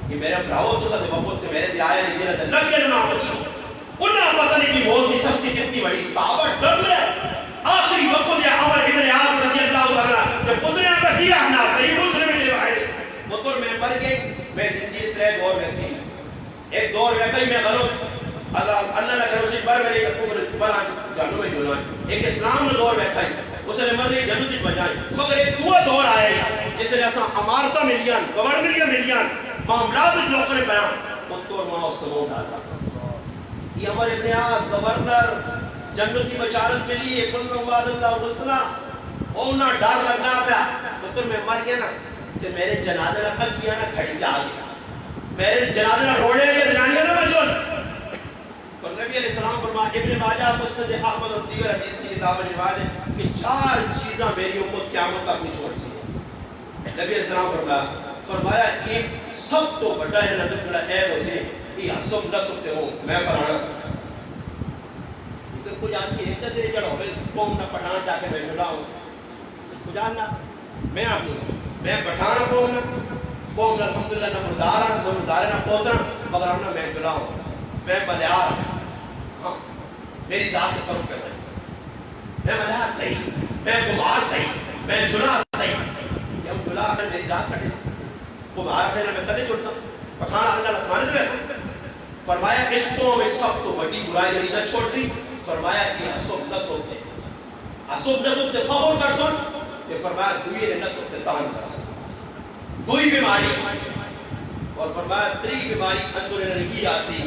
کہ میرے براؤ تو ساتھ وقت کہ میرے دیائے نہیں جنہ لگ گئے نہ بچو انہاں پتہ نہیں کہ موت کی سختی کتنی بڑی صحابہ ڈر لے آخری وقت یہ عمر ابن عاص رضی اللہ عنہ جب پتریاں کا دیا نہ صحیح مسلم میں روایت مطور میں مر گئی میں زندگی 3 دور میں تھی ایک دور میں کئی میں غلط اللہ نہ کرو سے بر میرے کفر پر جانو میں جونا ایک اسلام میں دور میں کئی اس نے مر گئی جنت وچ بجائیں مگر ایک دور آئے جس نے ایسا امارتہ ملیاں گورنمنٹیاں ملیاں معاملات لوگوں نے بیان مطور وہاں اس کو ڈالا یہ عمر ابن عاص گورنر جنت کی بشارت ملی ہے کل وعد اللہ وسلم اور نہ ڈر لگنا پیا مطور میں مر گیا نا کہ میرے جنازہ نہ کیا نہ کھڑی جا گیا میرے جنازہ نہ روڑے لئے جنانیاں نہ بجون اور نبی علیہ السلام فرمایا ابن ماجہ مسند احمد اور دیگر حدیث کی کتاب میں روایت ہے کہ 4 چیزاں میری امت قیامت تک نہیں چھوڑ سکتی نبی علیہ السلام فرمایا ایک سب تو بڑا ہے نظر کڑا اے اسے یہ حسب نصب تے ہوں میں فرانا کچھ آدمی ایک سے جڑ ہوئے قوم نہ پٹھان جا کے میں جڑا ہوں کچھ آنا میں آپ دوں میں پٹھان قوم نہ الحمدللہ نہ مردار نہ پوتر مگر ہم نہ میں جڑا ہوں میں بلیار ہاں میری ذات سے فرق کر رہا ہے میں بلیار صحیح میں گمار صحیح میں جلا صحیح کہ ہم جلا کر میری ذات کٹے گمار اپنے میں تلے جڑ سکتا پٹھان اللہ رسمانے دے ویسے فرمایا عشقوں میں سب تو بڑی برائی جڑی نہ چھوڑ سی فرمایا کہ حسب نصب تے فخر کر سن کہ فرمایا دوئی نے نصب تے تان کر سن دوئی بیماری اور فرمایا 3 بیماری اندر نے کی آسی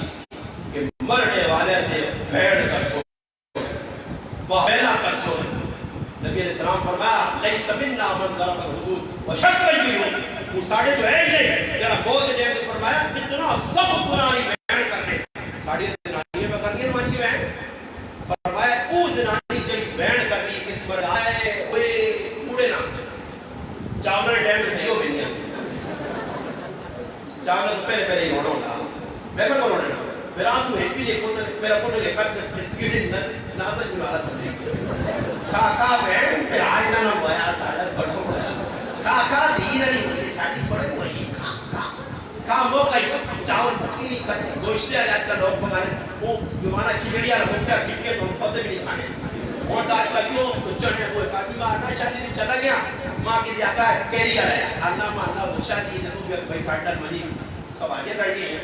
کہ مرنے والے تے بھیڑ کر سن وحیلہ کر سن نبی علیہ السلام فرمایا لیس منا من ضرب الحدود وشق الجیوب وہ ساڑھے جو ہے ہی نہیں جڑا بہت دے کے فرمایا اتنا سخت قرآنی بیان کرنے ساڑھے زنانی میں کرنی ہے مان کی بیان فرمایا او زنانی جڑی بیان کرنی کس پر آئے ہوئے اڑے نا چاولر ڈیم میں صحیح ہو بھی نہیں چاولر پہلے ہی ہونا ہونا میں کہا ہونا نا میرا تو ایک بھی نہیں میرا کونڈے کے قد اسکیوٹی نازک گناہ تھا کاکا بیان پہ آئے نا بایا ساڑھا تھوڑا ہویا کاکا دینا نہیں ہوئی ساڑھی تھوڑے ہوئی کہا موقع ہی چاول پکی نہیں کرتے گوشتے آجات کا لوگ پکانے وہ جمانہ کھیڑیا رکھتا کھیڑیا تو فتے بھی نہیں کھانے اور داج کا کیوں تو چڑھنے ہوئے کہا ماں آنا شادی نہیں چلا گیا ماں کسی آتا ہے کیری آ رہا ہے آنا ماں آنا وہ شادی ہے تو بھائی 60 ڈال منی سب آگے کر لیے ہیں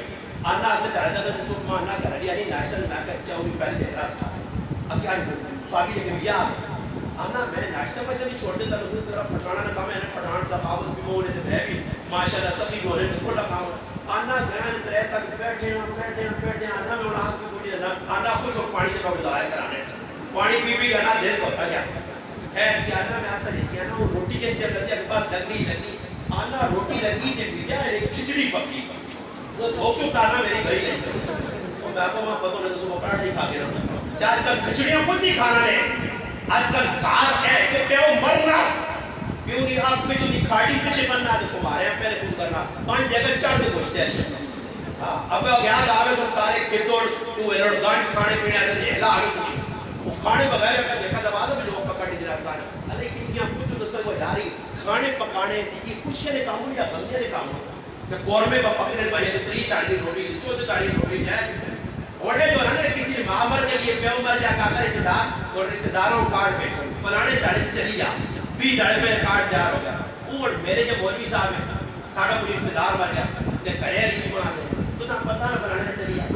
آنا آگے چڑھا جاتا ہے تو ماں آنا کر لیا نہیں ناشتہ نہ کر چاہو بھی پہلے دے رس کھا اب کیا سوابی لے کے بھیا آنا میں ناشتہ پر جب چھوڑ دیتا تو میرا پٹھانا نہ کام ہے پٹھان صاحب بھی مولے تھے میں بھی ماشاءاللہ سخی بھی ہونے تھے کھوٹا کام آنا گھر ترے تک بیٹھے آنا میں اولاد کی بولی آنا خوش ہو پانی جب گزارے کرانے پانی پی بھی گانا دل کو ہوتا گیا ہے کہ آنا میں آتا نہیں کیا نا وہ روٹی کے اسٹیپ لگیا کے بعد لگنی آنا روٹی لگی جب بھی جائے ایک کھچڑی پکی وہ بھوک سکتا آنا میری گھری نہیں وہ میں کو ماں پتوں نے تو صبح پراٹھا ہی کھا کے رہا آج کل کھچڑیاں خود نہیں کھانا ہے آج کل کار ہے کہ پیو مرنا پیو نہیں آپ پہ جو نہیں کھاڑی پیچھے بننا ہے تو مارے ہیں پہلے فون کرنا 5 جگہ چڑھ دے گوشتے ہیں اب یاد آوے سب سارے کتوڑ تو ویلوڑ گاڑی کھانے پینے آتے ہیں اللہ آوے سنی وہ کھانے بغیر کا دیکھا دبا دو بھی لوگ پکڑ نہیں رہتا ہے اللہ کسی یہاں کچھ تو سر وہ جاری کھانے پکانے تھی یہ خوشیاں نے کام ہو یا بندیاں نے کام ہو کہ گورمے با پکڑنے بھائی تو 3 تاڑی روٹی 4 تاڑی روٹی جائے اور جو ہے نا کسی نے ماں مر گئی پیو مر جا کاکا رشتہ دار اور رشتہ داروں کارڈ پیش فلانے تاڑی چلی جا 20 تاڑی میں کارڈ تیار ہو گیا اور میرے جو مولوی صاحب ہیں ساڑھا کوئی رشتہ دار مر گیا کہ کرے نہیں بنا دے تو نہ پتہ نہ فلانے چلی جا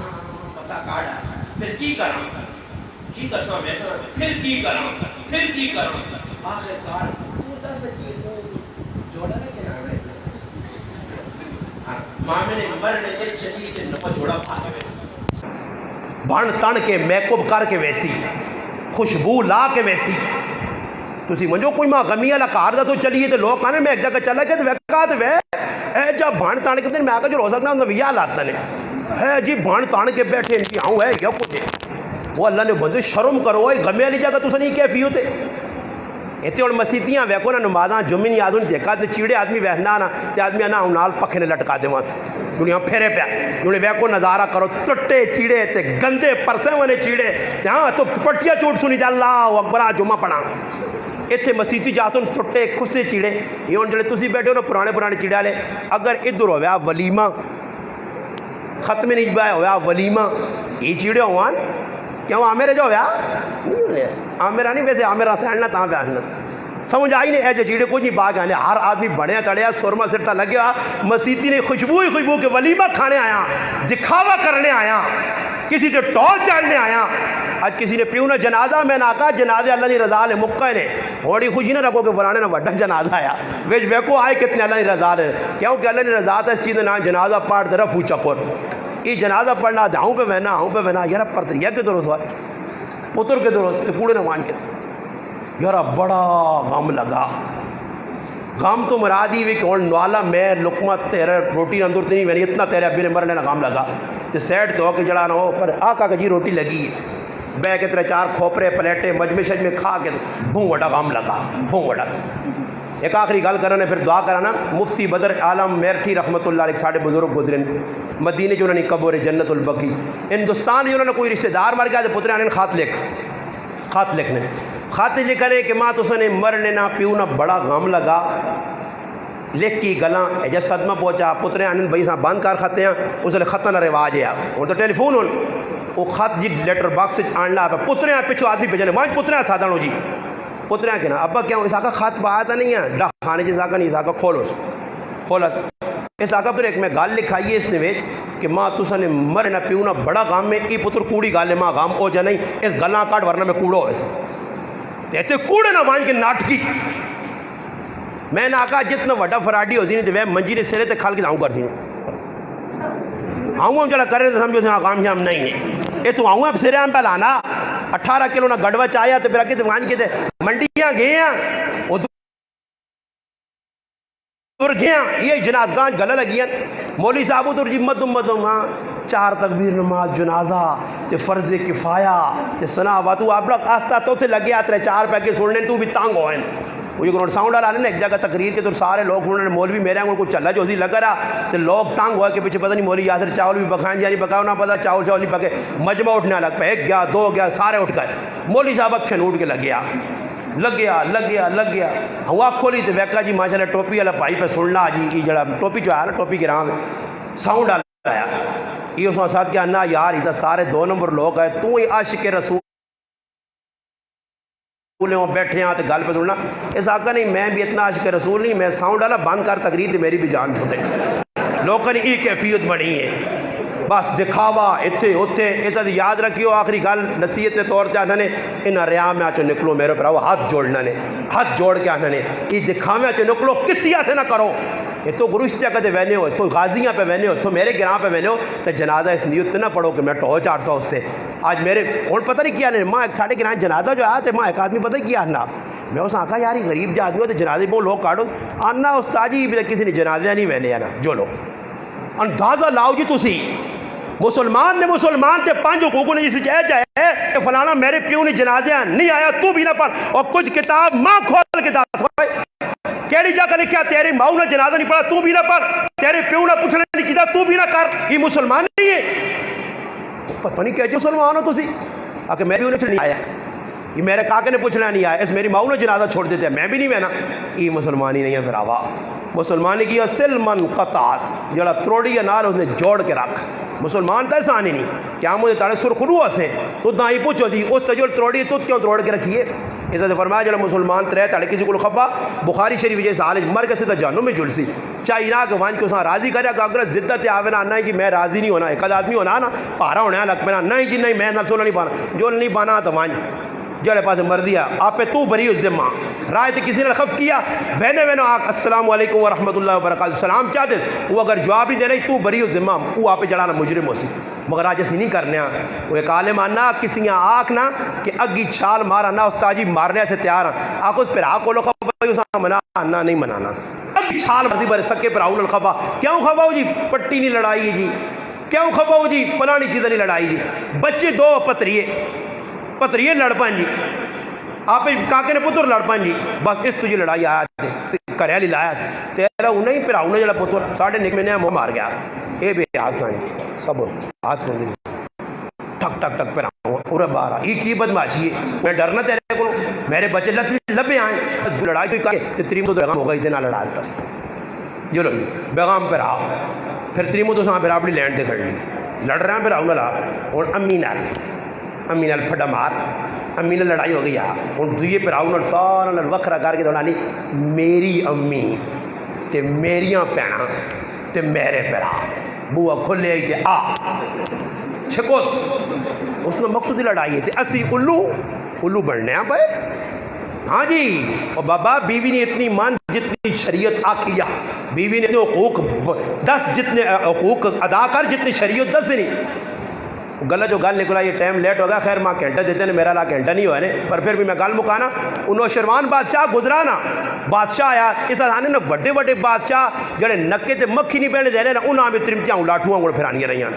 پتہ کارڈ ہے پھر کی کراں کی کرساں ویسا پھر کی کراں آخر کار تو دس کی جوڑا نہ کہ نہ مامے نے مرنے کے چلی کہ نپا جوڑا پا کے ویسی بن تن کے میک اپ کر کے ویسی خوشبو لا کے ویسی تسی منجو کوئی ماں غمی والا کار دا تو چلیے تے لوگ کہنے میں ایک جگہ چلا کے تے وقت وے اے جب بن تن کے میں آکا جو ہو سکنا ہوں ویا لاتا نے ہے جی بن تن کے بیٹھے ان کی آؤں ہے یا کچھ وہ اللہ نے بندے شرم کرو اے غمی والی جگہ تسا نہیں کیفی ہوتے ایتے اور مسیتیاں ویکو نا نمازاں جمعی نہیں آدھوں دیکھا تے چیڑے آدمی وہنا نا تے آدمی آنا نال پکھے نے لٹکا دے وہاں سے دنیا پھیرے پیا انہیں ویکو نظارہ کرو ٹٹے چیڑے تے گندے پرسے والے چیڑے ہاں تو پٹیا چوٹ سنی تے اللہ اکبر جمعہ پڑھا ایتھے مسیتی جاتوں ٹٹے کھسے چیڑے یہ ہوں جڑے تسی بیٹھے ہو نا پرانے چیڑے والے اگر ادھر ہویا ولیمہ ختم نہیں بایا ہویا ولیمہ یہ چیڑے ہوان کیوں آمیرے جو ہویا نہیں ہویا آمیرہ نہیں ویسے آمیرہ سے ہڑنا تاں پہ ہڑنا سمجھ آئی نہیں ایجے چیڑے کچھ نہیں باغ آنے ہر آدمی بڑھیا تڑیا سرما سرتا لگیا مسیتی نے خوشبو کے ولیمہ کھانے آیا دکھاوا کرنے آیا کسی تے ٹول چڑھنے آیا آج کسی نے پیوں نہ جنازہ میں نہ کہا جنازے اللہ نے رضا لے مکہ نے ہوڑی خوشی نہ رکھو کہ فلانے نہ وڈا جنازہ آیا ویج ویکو آئے کتنے اللہ نے رضا لے کیوں کہ اللہ نے رضا تھا اس چیز نہ جنازہ پاٹ دے رفو چکر یہ جنازہ پڑھنا ہوں پہ بہنا یارا پرتریا کے درست ہوا پتر کے درست کوڑے نہ مان کے یارا بڑا غم لگا غم تو مرادی ہوئی کہ نوالا میں لقمہ تیرے روٹی اندر تھی نہیں میں نے اتنا تیرے ابھی نے مرنے غم لگا تو سیٹ تو ہو کہ جڑا نہ ہو پر آقا کہ جی روٹی لگی بے کے 3-4 کھوپرے پلیٹے مجمع کھا کے بھوں وڈا غم لگا بھوں وڈا ایک آخری گل کرنا پھر دعا کرانا مفتی بدر عالم میرٹھی رحمت اللہ علیہ ساڑھے بزرگ گزرن مدینے جو انہوں نے قبر جنت البقی ہندوستان جو انہوں نے کوئی رشتہ دار مر گیا تو پترے آنے خط لکھنے خط لکھنے کہ ماں تو سنے مرنے نہ پیو نہ بڑا غم لگا لکھ کی گلاں ایجا صدمہ پہنچا پترے آنے بھائی صاحب بند کر خطے ہیں اس لئے خطہ نہ رواج ہے اور تو ٹیلی فون وہ خط جی لیٹر باکس آنڈا پترے آنے پچھو آدمی بھیجنے وہاں پترے آنے سادھانو جی پترے آنے کہنا ابا کیا اس آقا خط بایا نہیں ہے ڈا خانے جیس آقا نہیں اس آقا کھولا اس آقا پھر ایک میں گال لکھائیے اس نے کہ ماں تسا نے مرے نہ پیو نہ بڑا غام میں ای پتر کوڑی گالے ماں غام ہو جا نہیں اس گلاں کاٹ ورنہ میں کوڑو ایسا تیتے کوڑے نہ وائن کے ناٹکی میں نے آقا جتنا وڈا فراڈی ہو سی نہیں تو وہ منجی نے سرے تے کھال کے داؤں کر سی آؤں ہم جڑا کر رہے تھے سمجھو سے آقام شام نہیں ہے اے تو آؤں اب سرے ہم پہ لانا 18 کلو نہ گڑوا چاہیا تو پھر آگے تو وائن کے تھے منڈیاں گئے ہیں وہ دور گئے ہیں یہ جنازگان گلہ لگی ہیں مولی صاحبو تو رجی مدم ہاں 4 تکبیر نماز جنازہ تے فرض کفایا تے سنا واتو آپ لوگ آستا تو تھے لگے آتے 4 پیکے سننے تو بھی تانگ ہوئے وہ یہ گروڑ ساؤنڈ آنے نا ایک جگہ تقریر کے تو سارے لوگ سننے مولوی میرے ہیں کو چلا جو سی لگا رہا تے لوگ تانگ ہوئے کہ پیچھے پتہ نہیں مولی یاسر چاول بھی پکائیں جانی پکاؤ نہ پتہ چاول نہیں پکے مجمع اٹھنے لگ پہ 1 گیا 2 گیا سارے اٹھ گئے مولی صاحب اکھن اٹھ کے لگیا ہوا کھولی تے ویکا جی ماشاءاللہ ٹوپی والا بھائی پہ سننا جی جڑا ٹوپی جو آیا نا ٹوپی کے رام ساؤنڈ آیا یہ اس ساتھ کیا نا یار ادھر سارے 2 نمبر لوگ آئے تو ہی عاشق رسول بیٹھے ہیں تو گل پہ سننا اس آقا نہیں میں بھی اتنا عاشق رسول نہیں میں ساؤنڈ والا بند کر تقریر تھی میری بھی جان چھوٹے لوگوں نے یہ کیفیت بنی ہے بس دکھاوا اتھے اتھے ایسا یاد رکھیو آخری گل نصیحت کے طور پہ آنا نے انہاں ریا میں آچو نکلو میرے پراؤ ہاتھ جوڑنا نے ہاتھ جوڑ کے آنا نے یہ دکھاوے آچو نکلو کسی سے نہ کرو یہ تو گرشتہ کدے وینے ہو تو غازیاں پہ وینے ہو تو میرے گراں پہ وینے ہو تو جنازہ اس نیت نہ پڑھو کہ میں ٹو 400 اس سے آج میرے اور پتہ نہیں کیا نہیں ماں ساڑھے گراں جنازہ جو آیا تھے ماں ایک آدمی پتہ کیا نا میں اس آنکھا یار یہ غریب جا آدمی ہو تو جنازے پہ لوگ کاٹو آنا استاد جی کسی نے جنازہ نہیں وینے آنا جو لو اندازہ لاؤ جی تسی مسلمان نے مسلمان تے 5 حقوق نے جسے چاہے کہ فلانا میرے پیو نے جنازہ نہیں آیا تو بھی نہ پڑھ اور کچھ کتاب ماں کھول کے دس کیڑی جا کر لکھا تیرے ماں نے جنازہ نہیں پڑھا تو بھی نہ پڑھ تیرے پیو نے پوچھنے نہیں کیتا تو بھی نہ کر یہ مسلمان نہیں ہے پتہ نہیں کہ مسلمان ہو تسی کہ میرے پیو نے نہیں آیا یہ میرے کاکے نے پوچھنا نہیں آیا اس میری ماں نے جنازہ چھوڑ دیتے ہیں میں بھی نہیں میں نا یہ مسلمان ہی نہیں ہے پھر آوا مسلمانی کی سلمن قطع جڑا تروڑی نال اس نے جوڑ کے رکھ مسلمان تو احسان ہی نہیں کیا مجھے تارے سرخرو سے تو دائیں پوچھو تھی اس تجول تروڑی تو کیوں تروڑ کے رکھیے اس سے فرمایا جڑا مسلمان ترے تاڑے کسی کو خفا بخاری شریف جیسے حالج مر کے سے جہنم میں جلسی چاہیے نہ کہ وہاں کو اساں راضی کرے کہ اگر زدت آوے نہ نہیں کہ میں راضی نہیں ہونا ایک آدمی ہونا نا پارا ہونا لگ پینا نہیں جی نہیں میں نہ سونا نہیں پانا جو نہیں پانا تو وہاں جڑے پاس مرضی ہے آپ پہ تو بری اس ذمہ رائے تو کسی نے خف کیا وینے وینے آکھ السلام علیکم ورحمۃ اللہ وبرکاتہ سلام چاہتے وہ اگر جواب ہی دے رہی تو بری اس ذمہ وہ آپ پہ جڑانا مجرم ہو سی مگر آج ایسی نہیں کرنے وہ ایک عالم آنا کسی آنکھ نہ کہ اگی چھال مارا نہ استاجی مارنے سے تیار آنکھ اس پر آنکھ لو خفا اسا منا نہ نہیں منانا اگی چھال مرضی بر سکے پر آؤن الخفا کیوں خفا ہو جی پٹی نہیں لڑائی جی کیوں خفا ہو جی فلانی چیزیں نہیں لڑائی جی بچے 2 پتریے لڑ پائیں جی آپ کاکے نے پتر لڑ پائیں جی بس اس تجھے لڑائی آیا کریا لی لایا تیرا انہیں پھر آؤنے جڑا پتر ساڑھے نک میں نے مو مار گیا اے بے ہاتھ کھائیں گے سب ہاتھ کھائیں گے ٹھک ٹھک ٹک پھر آؤں اور بارہ یہ کی بدماشی ہے میں ڈرنا تیرے کو میرے بچے لبے آئیں لڑائی کوئی کہے تو تریم تو بیغام ہوگا اتنا لڑا بس جو لو جی بیغام پہ رہا پھر تریم تو ساں پھر اپنی لینڈ دے کھڑ لی لڑ رہے ہیں پھر آؤں لا اور امی نال پھڑا مار امی نے لڑائی ہو گئی اور دوئے پر آؤں سارا وکھرا کر کے دونانی میری امی تے میریاں پینا تے میرے پیرا بوا کھلے آئی تے آ چھکوس اس نے مقصودی لڑائی ہے تے اسی الو بڑھنے ہیں پہ ہاں جی اور بابا بیوی نے اتنی مان جتنی شریعت آکھیا بیوی نے حقوق 10 جتنے حقوق ادا کر جتنی شریعت 10 نہیں گلہ جو گل نکلا یہ ٹائم لیٹ ہوگا خیر ماں گھنٹہ دیتے ہیں میرا لا گھنٹہ نہیں ہوا ہے پر پھر بھی میں گل مکانا انہوں شروان بادشاہ گزرانا بادشاہ آیا اس آنے نا بڑے بڑے بادشاہ جڑے نکے تے مکھی نہیں پہنے دے رہے نا انہاں میں ترمتیاں لاٹھواں گوڑ پھرانیاں رہیاں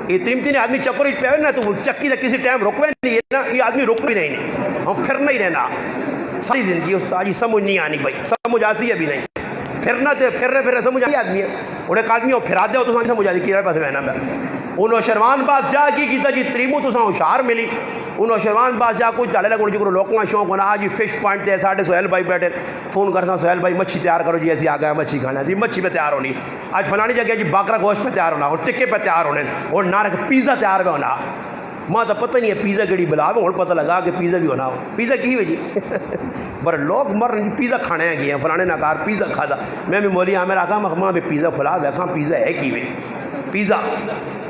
یہ ترمتی نے آدمی چکر ہی پہنے نا تو چکی سے کسی ٹائم رکوے نہیں ہے نا یہ آدمی رک بھی نہیں ہم پھرنا ہی رہنا ساری زندگی استاد جی سمجھ نہیں آنی بھائی سمجھ آسی ابھی نہیں پھرنا تے پھرنے سمجھ آئی آدمی ہے اور ایک آدمی پھرا دے ہو تو سمجھ آتی کہ پاس بہنا انہوں شروان بادشاہ کی کیتا جی تریمو تو ساں ہوشار ملی انہوں شروان بادشاہ کوئی چالے لگا جو لوکاں شوق ہونا آج فش پوائنٹ تے ساڑھے سہیل بھائی بیٹھے فون کرتا سہیل بھائی مچھی تیار کرو جی ایسی آگیا مچھی کھانا جی مچھی پہ تیار ہونی آج فلانی جگہ جی باکرا گوشت پہ تیار ہونا اور ٹکے پہ تیار ہونے اور نہ رکھ پیزا تیار پہ ہونا ماں تو پتہ نہیں ہے پیزا کیڑی بلا اور پتہ لگا کہ پیزا بھی ہونا ہو پیزا کی ہوئی جی بر لوگ مر پیزا کھانے ہیں گئے فلانے ناکار پیزا کھادا میں بھی مولی ہاں میرا کہا ماں بھی پیزا کھلا ویکھاں پیزا ہے کی ہوئی پیزا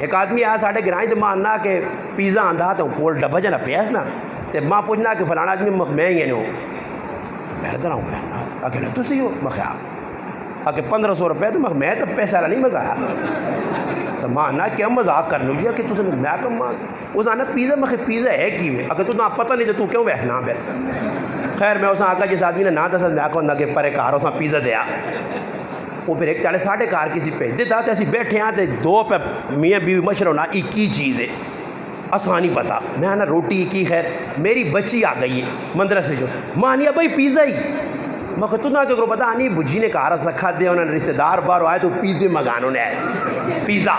ایک آدمی آیا ساڑھے گرائیں تو ماں آنا کہ پیزا آندھا تو کول ڈبا جانا پیس نا تو ماں پوچھنا کہ فلانا آدمی میں ہی ہوں تو میں رہتا رہوں گا اکیلے تو سی ہو مخیاب کہ 1500 روپے تو میں تو پیسہ نہیں منگایا تو ماں آنا کیا مذاق کر لوں جی کہ تُس نے میں کم ماں اس آنا پیزا مخی پیزا ہے کی ہوئے اگر تو پتہ نہیں تو کیوں بہنا بے خیر میں اسا آکا جس آدمی نے نہ دسا میں کہوں کہ پرے کار اسا پیزا دیا وہ پھر ایک چاڑے ساڑھے کار کسی پہنچ دیتا تھا ایسی بیٹھے ہیں تے 2 پہ میاں بیوی مشرہ ہونا ایک کی چیز ہے آسانی پتا میں نا روٹی کی خیر میری بچی آ گئی ہے مندرسے جو ماں نہیں بھائی پیزا ہی میں کہتا نہ کہ پتا نہیں بجھی نے کہا رہا سکھا دیا انہوں نے رشتہ دار بار آئے تو پیزے مگانوں نے آئے پیزا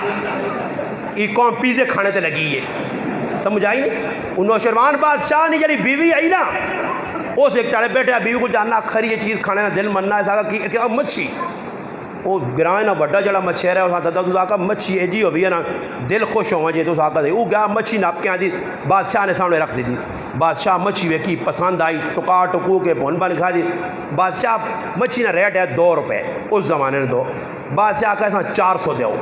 یہ کون پیزے کھانے تے لگی ہے سمجھ آئی نہیں انہوں شروان بادشاہ نہیں جڑی بیوی آئی نا اس ایک چاڑے بیٹھے بیوی کو جاننا کھری یہ چیز کھانے نا دل مننا ہے ساکا کہ مچھی وہ گرائیں نا بڑا جڑا مچھیر ہے اس آتا تو آکا مچھی ہے جی ہوئی ہے نا دل خوش ہوا جی تو اس آکا دے وہ گیا مچھی ناپ کے آدھی بادشاہ نے سامنے رکھ دی تھی بادشاہ مچھی ویکی پسند آئی ٹکا ٹکو کے بھون بن کھا دی بادشاہ مچھی نا ریٹ ہے 2 روپے اس زمانے نے 2 بادشاہ آکا ایسا 400 دیو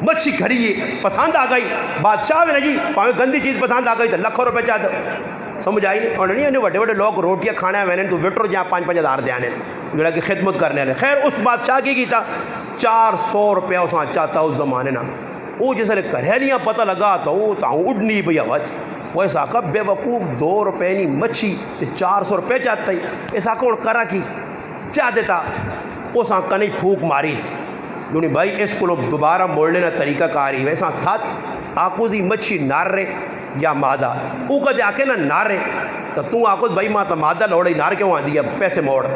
مچھی کھری ہے پسند آ گئی بادشاہ بھی نا جی پاویں گندی چیز پسند آ گئی تو لکھوں روپے چاہتے سمجھ آئی نہیں اور نہیں وڈے وڈے لوگ روٹیاں کھانے ہیں تو ویٹر جہاں 5-5 ہزار دے آنے جڑا کہ خدمت کرنے والے. خیر اس بادشاہ کی کیتا 400 روپیہ اس چاہتا اس زمانے نا. وہ جس نے کریلیاں پتہ لگا تو وہ اڈنی پی آواز. وہ اس آقا بے وقوف 2 روپے نہیں مچھی تے 400 روپے چاہتا ہی. اس آقا ہوں کرا کی چاہ دیتا. اس آقا نے پھوک ماریس یونی بھائی اس کو دوبارہ موڑنے نا طریقہ کاری ویسا ساتھ آکو زی مچھی نار رے یا مادہ او کدے آکے نا نار رے تو آکو بھائی ماں تو مادہ لوڑے نار کیوں آ دیا پیسے موڑ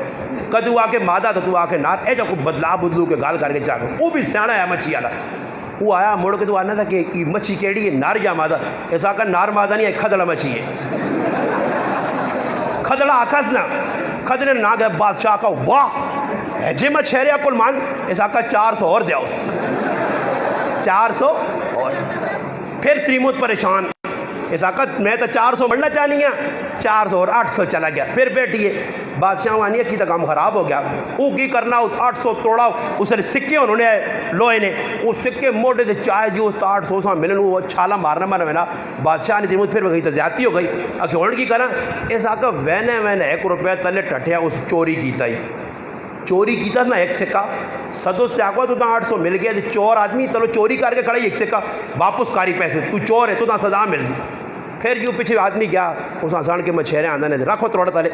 کدو آ کے مادہ تو آ کے نار اے جو بدلا بدلو کے گال کر کے چاہ وہ بھی سیاح ہے مچھی والا. وہ آیا موڑ کے تو آنا تھا کہ مچھی کیڑی ہے نار یا مادہ. ایسا آکا نار مادہ نہیں ہے کھدڑا مچھی ہے. کھدڑا آکھاس نا کھدڑے نہ گئے بادشاہ کا واہ جی میں چھیرے کل مان. ایسا آکا 400 اور دیا اس 400 اور پھر تریموت پریشان. ایسا آکا میں تو 400 بڑھنا چاہنی ہے 400 اور 800 چلا گیا. پھر بیٹھیے بادشاہ وانی ہے کی تو کام خراب ہو گیا. وہ کی کرنا 800 توڑا اس نے سکے انہوں نے لوہے نے وہ سکے موٹے سے چائے جو 800 سا ملن وہ چھالا مارنا مارنا بادشاہ نے تریموت پھر گئی تو زیادتی ہو گئی. اکھے ہون کی کرنا ایسا آکا وینے 1 روپے تلے ٹھٹیا اس چوری کیتا ہی. چوری کیتا نا ایک سکہ سدو سے آگوا تو 800 مل گیا. چور آدمی تلو چوری کر کے کھڑا ایک سکہ واپس کاری پیسے تو چور ہے تو سزا مل گئی. پھر یوں پیچھے آدمی گیا اس آسان کے مچھیرے آندہ نے رکھو توڑا تلے.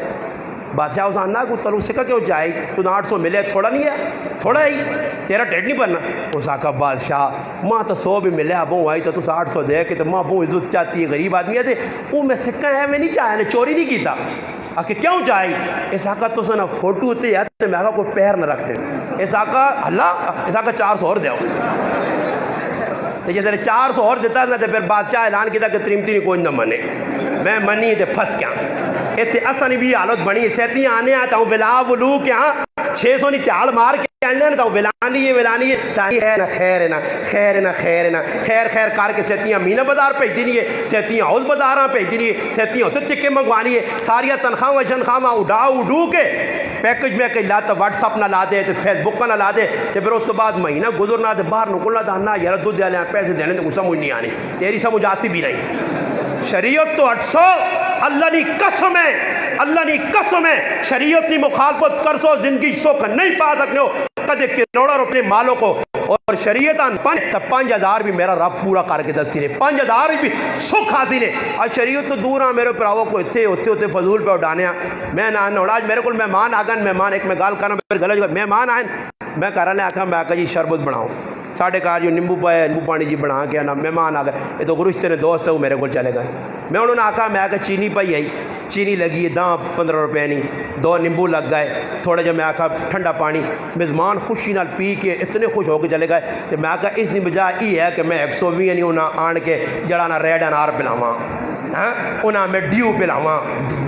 بادشاہ اس آنا کو تلو سکہ کیوں جائے تو 800 ملے تھوڑا نہیں ہے تھوڑا ہی تیرا ٹیٹ نہیں بننا. اس آقا بادشاہ ماں تو 100 بھی ملے ابوں آئی تو 800 دے کے تو ماں بہت عزت چاہتی ہے غریب آدمی ہے وہ میں سکہ ہے میں نہیں چاہیا نے چوری نہیں کیتا. آکے کیوں چاہی اس آقا تو سنا فوٹو ہوتے یا تو میں آقا کوئی پیر نہ رکھتے. اس آقا اللہ اس آقا 400 اور دیا اس تو یہ 400 اور دیتا نا تو پھر بادشاہ اعلان کیتا کہ تریمتی نہیں کوئی نہ منے میں منی تے پھنس کیا. اتنے اصل بھی حالت بنی سیتیاں آنے آتا ہوں بلا ولو کے ہاں 600 نہیں تیال مار کے آنے آتا ہوں ولانی ہے تاکہ ہے نا خیر ہے نا خیر ہے نا خیر ہے نا خیر خیر کار کے سیتیاں مینہ بازار پہ دینی ہے سیتیاں ہاؤس بازاراں پہ دینی ہے سیتیاں ہوتے تکے منگوانی ہے ساریاں تنخواہ جنخواہ اڈو کے پیکج میں کہ لا تو واٹس اپ نہ لا دے تو فیس بک کا نہ لا دے تو پھر اس تو بعد مہینہ گزرنا تو باہر نکلنا تھا نہ یار دودھ دے پیسے دینے تو سمجھ نہیں آنی تیری سمجھ آسی بھی نہیں. شریعت تو 800 اللہ نی قسم ہے اللہ نی قسم ہے شریعت نی مخالفت کر سو زندگی سو کر نہیں پا سکنے ہو کدے کروڑوں اپنے مالوں کو. اور شریعت 5000 بھی میرا رب پورا کر کے دستی نے 5000 بھی سکھ حاصل ہے. آج شریعت تو دور ہاں میرے پراؤں کو اتنے ہوتے فضول پہ اٹھانے میں نہ آج میرے کو مہمان آ گئے مہمان ایک میں گال کرنا پھر غلط مہمان آئے میں کہہ رہا آخا میں آکا جی شربت بناؤں ساڑھے کار جو نیمبو پائے نیمبو پانی جی بنا کے نا مہمان آ گئے یہ تو گرشتے نے دوست ہے وہ میرے کو چلے گئے. میں انہوں نے آکا میں آکا چینی پائی آئی چینی لگی ہے 15 روپے نہیں 2 نیمبو لگ گئے تھوڑا جب میں آکا ٹھنڈا پانی میزمان خوشی نال پی کے اتنے خوش ہو کے چلے گئے تو میں آکا اس نے بجائے یہ ہے کہ میں 120 نہیں انہیں آن کے جڑا نا ریڈ انار پلاواں انہیں میں ڈیو پلاواں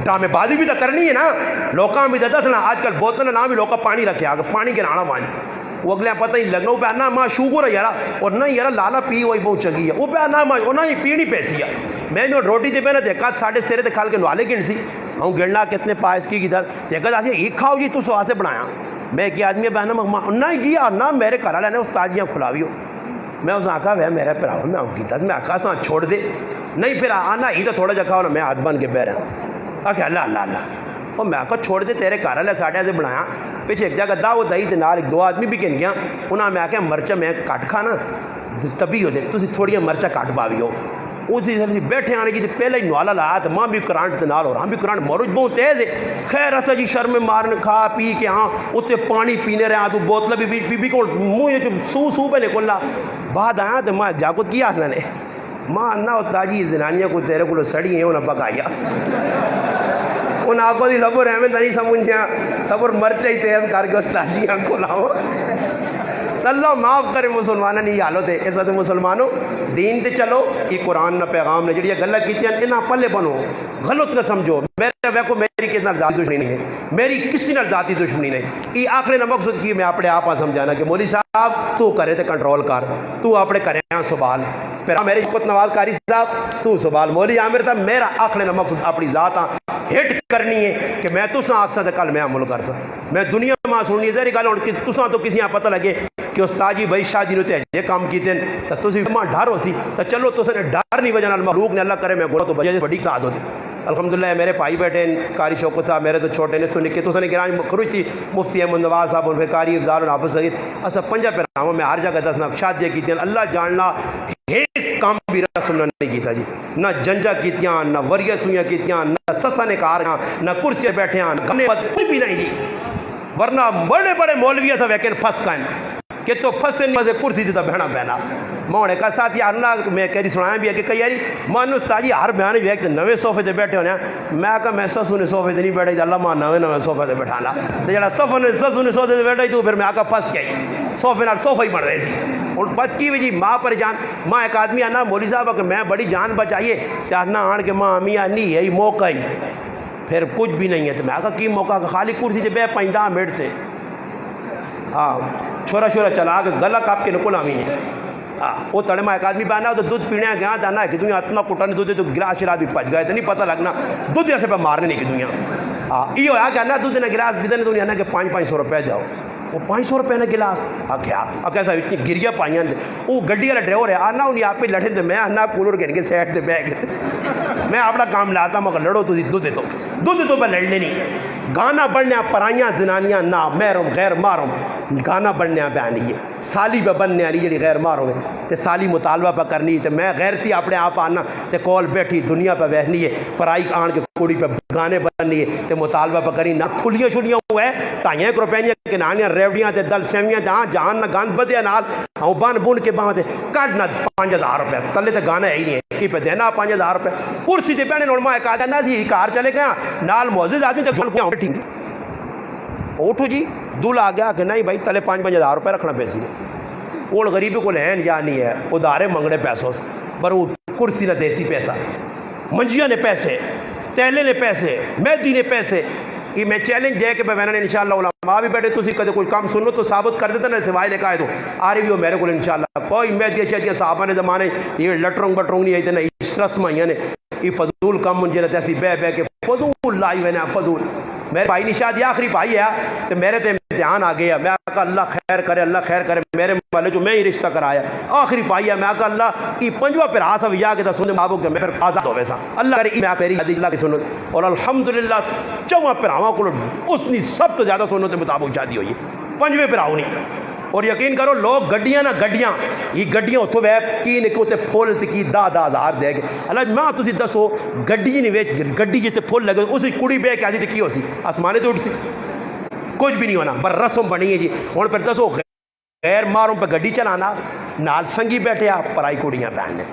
ڈرامے بازی بھی تو کرنی ہے نا لوکاں بھی دتا تھا نا آج کل بوتل نہ بھی لوکاں پانی رکھے آگے پانی کے نانا مان وہ اگلے پتہ ہی لگنا وہ پہ آنا ماں شوگر ہے یارا اور نہ یارا لالا پی وہی بہت چگی ہے وہ پہ آنا ماں وہ نہ ہی پیڑی پیسی ہے. میں نے روٹی دے پہ نہ دیکھا ساڑھے سیرے تے کھال کے نوالے گن سی ہوں گرنا کتنے پائس کی کدھر دیکھا تھا یہ کھاؤ جی تو سوا سے بنایا میں ایک آدمی بہنا نہ جی نہ میرے گھر والے نے استاد جیاں کھلاوی ہو میں اس آکھا وہ میرا پراؤ میں آؤں کیتا میں آکھا سا چھوڑ دے نہیں پھر آنا ہی تو تھوڑا جا کھاؤ نا میں ہاتھ بن کے بہ رہا آکھا اللہ اللہ اللہ اور میں آکھا چھوڑ دے تیرے گھر والے ساڑھے سے بنایا پیچھے ایک جگہ دا وہ دہی دے نال 2 آدمی بھی گن گیا انہاں میں آکھا مرچا میں کٹ کھانا تبھی ہو دے تسی تھوڑی مرچا کٹ پاوی ہو اسی سے بیٹھے آنے کی پہلے ہی نوالا لایا تو ماں بھی کرانٹ نال ہو رہا بھی کرانٹ مروج بہت تیز ہے. خیر ایسا جی شرم مارن کھا پی کے ہاں اتنے پانی پینے رہا تو بوتل بھی کو منہ سو پہ نکلنا بعد آیا تو ماں جاگت کیا آخنا نے ماں نہ تاجی زنانیاں کو تیرے کو سڑی ہیں انہیں پکایا ان آنکھوں دی لبو رحمت نہیں سمجھیا صبر مرچہ ہی تیز کر کے اس تاجی آنکھوں لاؤ اللہ معاف کرے مسلمانہ نہیں حالت ہے ایسا تو مسلمانوں دین تے چلو یہ قرآن نہ پیغام نے جڑی گلہ کیتی ہیں انہاں پلے بنو غلط نہ سمجھو میرے ویکو میری کس نال ذاتی دشمنی نہیں ہے میری کسی نال ذاتی دشمنی نہیں. یہ آخری نہ مقصد کی میں اپنے آپ سمجھانا کہ مولوی صاحب تو کرے تے کنٹرول کر تو اپنے کرے ہیں سوال پھر میرے شکت نواز قاری صاحب تو سوال مولوی عامر صاحب میرا آخری نہ مقصد اپنی ذات ہٹ کرنی ہے کہ میں تو آخ سا کل میں عمل کر سا میں دنیا میں سننی ہے ذہری گل ہوں کہ تساں تو کسی پتہ لگے کہ استاد جی بھائی شاہ جی نے یہ کام کیتے ہیں تو تسی ماں ڈر ہو سی تو چلو تساں نے ڈر نہیں وجہ نال مخلوق نے اللہ کرے میں گناہ تو بجے بڑی سعادت ہوتی الحمدللہ میرے بھائی بیٹھے ہیں قاری شوکت صاحب میرے تو چھوٹے نے تو نکے تو سنے گراج خروج تھی مفتی احمد نواز صاحب ان پہ قاری افضال الحافظ صغیر اسا پنجا پیراما میں ہر جگہ دسنا شادیاں کی تھیں اللہ جاننا ایک کام بھی رسول اللہ نے کیتا جی نہ جنجا کیتیاں نہ وریہ سویاں کیتیاں نہ سسا نے کاریاں نہ کرسیاں بیٹھے ہیں گنے کچھ بھی نہیں جی ورنہ بڑے بڑے مولویہ تھا ویکن پھس کائن کہ تو پھسے نہیں مزے کرسی دیتا بہنا بہنا مونے کا ساتھ یا اللہ میں کہہ سنایا بھی ہے کہ کئی یاری مانوس تاجی ہر بیانے بھی ہے کہ نوے صوفے تے بیٹھے ہونے ہیں میں کہا میں سسو نے صوفے تے نہیں بیٹھے تھا اللہ ماں نوے صوفے تے بیٹھانا تو جڑا سسو نے صوفے تے بیٹھے تو پھر میں آکا پھس کے آئی صوفے نال صوفہ ہی بڑھ رہے سی اور بچ کی وجہ ماں پر جان ماں ایک آدمی آنا مولی صاحب کہ میں بڑی جان بچائیے تو آنا آن کے ماں امی آنی ہے موقع ہی پھر کچھ بھی نہیں ہے تو میں آکا کی موقع کہ خالی کرسی تے بے 15 منٹ تھے ہاں چھوڑا چلا کے گلا کاپ کے نکل آمین ہے وہ تڑے میں ایک آدمی بہنا تو دودھ پینے گیا جانا ہے کہ دنیا اتنا کٹانے دودھ تو گلاس شراب بھی پچ گئے تو نہیں پتہ لگنا دودھ ایسے پہ مارنے نہیں کہ دنیا یہ ہویا کہ دودھ نے گلاس بھی دنیا نا کہ 500 روپے جاؤ وہ 500 روپے نے گلاس کیا کیسا اتنی گریا پائیاں وہ گڈی والا ڈرائیور ہے آنا انہیں آپ پہ لڑے تو میں آنا کولر گھر کے سیٹ سے بہ گئے میں اپنا کام لاتا مگر لڑو تو دودھ تو پہ لڑنے نہیں گانا بڑھنے پرائیاں زنانیاں نہ محرم غیر محرم گانا بڑھنے پہ آنی ہے سالی پہ بننے آنی جڑی غیر محرم ہے تے سالی مطالبہ پہ کرنی ہے تے میں غیرتی اپنے آپ آنا تے کول بیٹھی دنیا پہ بہنی ہے پرائی آن کے کوڑی پہ گانے بننی ہے تے مطالبہ پہ کرنی نہ پھلیاں چھلیاں ہوئے ہیں 2.5 روپے کہ نانیاں ریوڑیاں تے دل سیویاں جہاں جہان نہ گاند بدیا نال ہوں بن کے باہاں تے کٹنا 5000 روپے تلے تے گانا ہے ہی نہیں ہے کی پہ دینا 5000 روپے کرسی تے پہنے نورما ایک آدھا نا سی کار چلے گیا نال معزز آدمی تے جھول پہ اٹھو جی دل آ گیا کہ نہیں بھائی تلے 5-5000 روپے رکھنا پیسی نے وہ غریبی کو لین یا نہیں ہے ادارے منگنے پیسوں سے پر وہ کرسی نہ دیسی پیسہ منجیاں نے پیسے تیلے نے پیسے مہدی نے پیسے کہ میں چیلنج دے کہ میں نے انشاءاللہ علماء بھی بیٹھے تسی کدے کوئی کام سنو تو ثابت کر دیتا نا سوائے لکھا ہے تو آ رہی بھی ہو میرے کو انشاءاللہ کوئی مہدی شہدیاں صحابہ نے زمانے یہ لٹرنگ بٹرنگ نہیں آئی تھے نا اس رسمائیاں نے یہ فضول کم منجے رہتے ایسی بے کے فضول لائی ہوئے نا فضول میرے بھائی نے شاید یہ آخری بھائی ہے تو میرے تے امتحان آ گیا میں کہا اللہ خیر کرے میرے والے جو میں ہی رشتہ کرایا آخری بھائی ہے میں کہا اللہ کی 5واں پھر آسا ویا کے سننے مابوک میں پھر آزاد ہو ویسا اللہ کرے میں پیری حدیث اللہ کی سنت اور الحمدللہ 4واں پھر آواں کو اس نے سب تو زیادہ سنت مطابق شادی ہوئی 5ویں پھر آؤ نہیں اور یقین کرو لوگ گڈیاں نہ گڈیاں یہ گڈیاں اتوں وے کی نکو تے پھول تے کی 10,000 دے گے اللہ ماں تسی دسو گڈی نہیں ویچ گڈی جتے پھول لگے اسی کڑی بے کے آدھی تے کی ہو سی آسمانے تے اٹھ سی کچھ بھی نہیں ہونا بر رسم بنی ہے جی اور پھر دسو غیر ماروں پہ گڈی چلانا نال سنگی بیٹھے آپ پرائی کڑیاں پہننے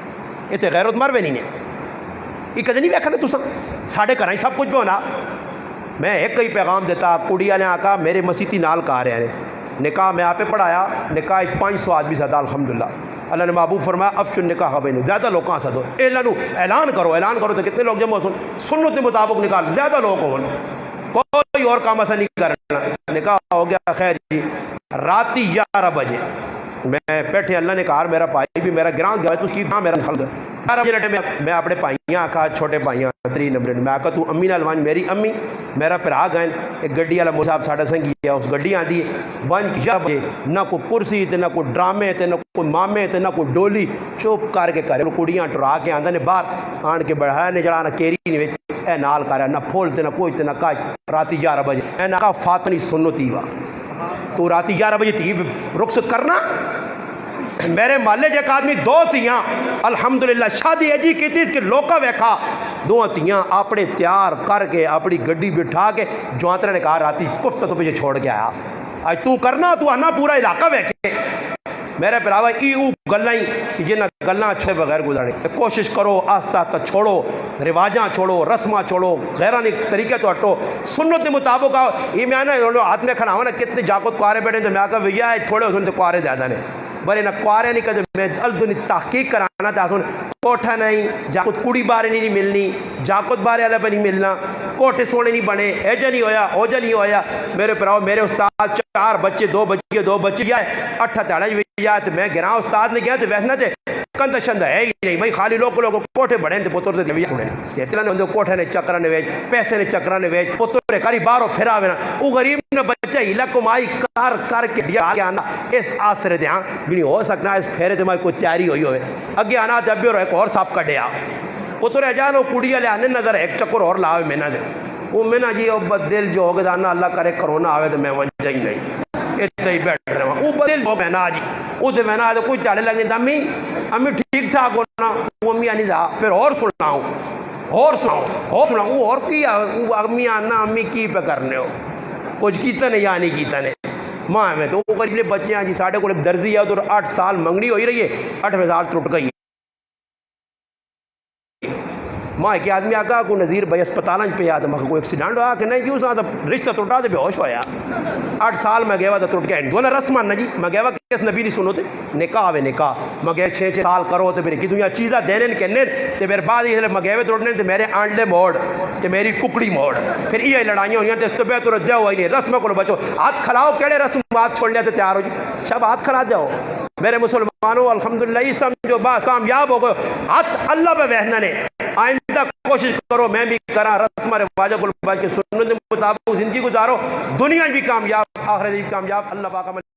یہ تے غیرت مار بھی نہیں ہے یہ کدے نہیں ویکھنا تساں ساڈے گھراں سب کچھ پہ ہونا میں ایک ہی پیغام دیتا کڑی والے آکا میرے مسیتی نال کہا رہے ہیں نکاح میں آپ پہ پڑھایا نکاح 500 آدمی سدا الحمدللہ اللہ نے محبوب فرمایا افشو نکاح بینو زیادہ لوگ کہاں سدو اعلان کرو تو کتنے لوگ جمع سنت کے مطابق نکال زیادہ لوگ ہوں کوئی اور کام ایسا نہیں کرنا نکاح ہو گیا خیر جی راتی 11 بجے میں بیٹھے اللہ نے کہا میرا بھائی بھی میرا گران گیا تو کی کہاں میرا خلد 11 بجے لٹے میں اپنے بھائیاں آکھا چھوٹے بھائیاں 3 نمبر میں آکھا تو امی نال وان میری امی میرا پھرا گئے ایک گڈی والا مصاحب ساڈا سنگی ہے اس گڈی آندی ون 11 بجے نہ کوئی کرسی تے نہ کوئی ڈرامے تے نہ کوئی مامے تے نہ کوئی ڈولی چپ کر کے کرے کڑیاں ٹرا کے آندے نے باہر آن کے بڑھایا نے جڑا نہ کیری نہیں وچ اے نال کرا نہ پھول تے نہ کوئی تے نہ کاج راتی 11 بجے اے نہ فاطمی سنتی وا تو راتی 11 بجے تھی رخصت کرنا میرے محلے ایک آدمی 2 تیاں الحمدللہ شادی ایجی کی تھی کہ لوکا ویکھا 2 تیاں اپنے تیار کر کے اپنی گڈی بٹھا کے جوانترے نے کہا راتی کفت تو پیچھے چھوڑ کے آیا آج تو کرنا تو آنا پورا علاقہ ویکھے میرے پراوا گلائیں کہ جنہ گلاں اچھے بغیر گزارنے کوشش کرو آستہ آستہ چھوڑو رواجاں چھوڑو رسماں چھوڑو غیرانی طریقے تو ہٹو سنت کے مطابق آؤ یہ میں آنا ہاتھ میں کھنا ہوا نا کتنے جاکت کوارے بیٹھے تو میں آکا بھیا تھوڑے سنتے کوارے زیادہ نے بڑے نہ کوارے نہیں کہتے میں الدنی تحقیق کرانا تھا سن کوٹھا نہیں جاکت کڑی بارے نہیں ملنی جاکت بارے اللہ پہ نہیں ملنا کوٹھے سونے نہیں بنے ایجا نہیں ہویا اوجا نہیں ہویا میرے پراؤ میرے استاد 4 بچے 2 بچے گیا 8 تاڑا جا تو میں گراں استاد نے گیا تو ویسنا تھے کندہ شندہ ہے ہی نہیں بھائی خالی لوگ کوٹھے بڑھیں تھے پتر تے چھوڑے تے اتنا نے ہوندے کوٹھے نے چکرا نے ویچ پیسے نے چکرا نے ویچ پتر کاری بارو پھرا وینا او غریب نے بچہ ہی لکمائی کر کے دیا کے آنا اس آسرے دے ہاں بھی نہیں ہو سکنا اس پھیرے تے مائی کوئی تیاری ہوئی ہوئے اگے آنا تے ابھی اور ایک اور صاحب کڈیا وہ تو رہ جانو کڑیا لے آنے نظر ایک چکر اور لاؤ میں نہ دے وہ میں نہ جی بدل جو ہوگا دانا اللہ کرے کرونا آوے تو میں وہاں جائی نہیں اتنے ہی بیٹھ رہے ہیں وہ بدل جو میں نہ جی وہ تو میں نہ آدھے کوئی چاڑے لگنے تھا امی ٹھیک ٹھاک ہونا وہ امی آنی تھا پھر اور سناؤں وہ اور کی امی آنا امی کی پہ کرنے ہو کچھ کیتا نہیں یا نہیں کیتا نہیں ماں میں تو وہ قریب بچے ہیں جی ساڑھے کو درزی ہے تو 8 سال منگنی ہوئی رہی ہے 8 سال ٹوٹ گئی ماں کہ آدمی آگا کو نظیر بھائی اسپتالیں پہ آتا مگر کوئی ایکسیڈنٹ ہوا کہ نہیں کیوں سا رشتہ ٹوٹا دے بے ہوش ہویا 8 سال میں گیا تھا ٹوٹ گیا دونوں رسمان نجی میں گیا کس نبی نہیں سنو تے نکاح آوے نکاح میں گیا 6 سال کرو تے میرے کتوں یا چیزاں دینے کہنے تے میرے بعد یہ میں گیا ٹوٹنے تے میرے آنڈے موڑ تے میری ککڑی موڑ پھر یہ لڑائیاں ہوئی تے اس تو بے تو رجا ہوا ہی نہیں رسم کو بچو ہاتھ کھلاؤ کیڑے رسمات چھوڑ لیا تے تیار ہو جی شب ہاتھ کھلا جاؤ میرے مسلمانوں الحمدللہ یہ سمجھو بس کامیاب ہو گئے ہاتھ اللہ پہ بہنا نے آئندہ کوشش کرو میں بھی کرا رسم رواج کو سنت مطابق زندگی گزارو دنیا بھی کامیاب آخرت بھی کامیاب اللہ پاک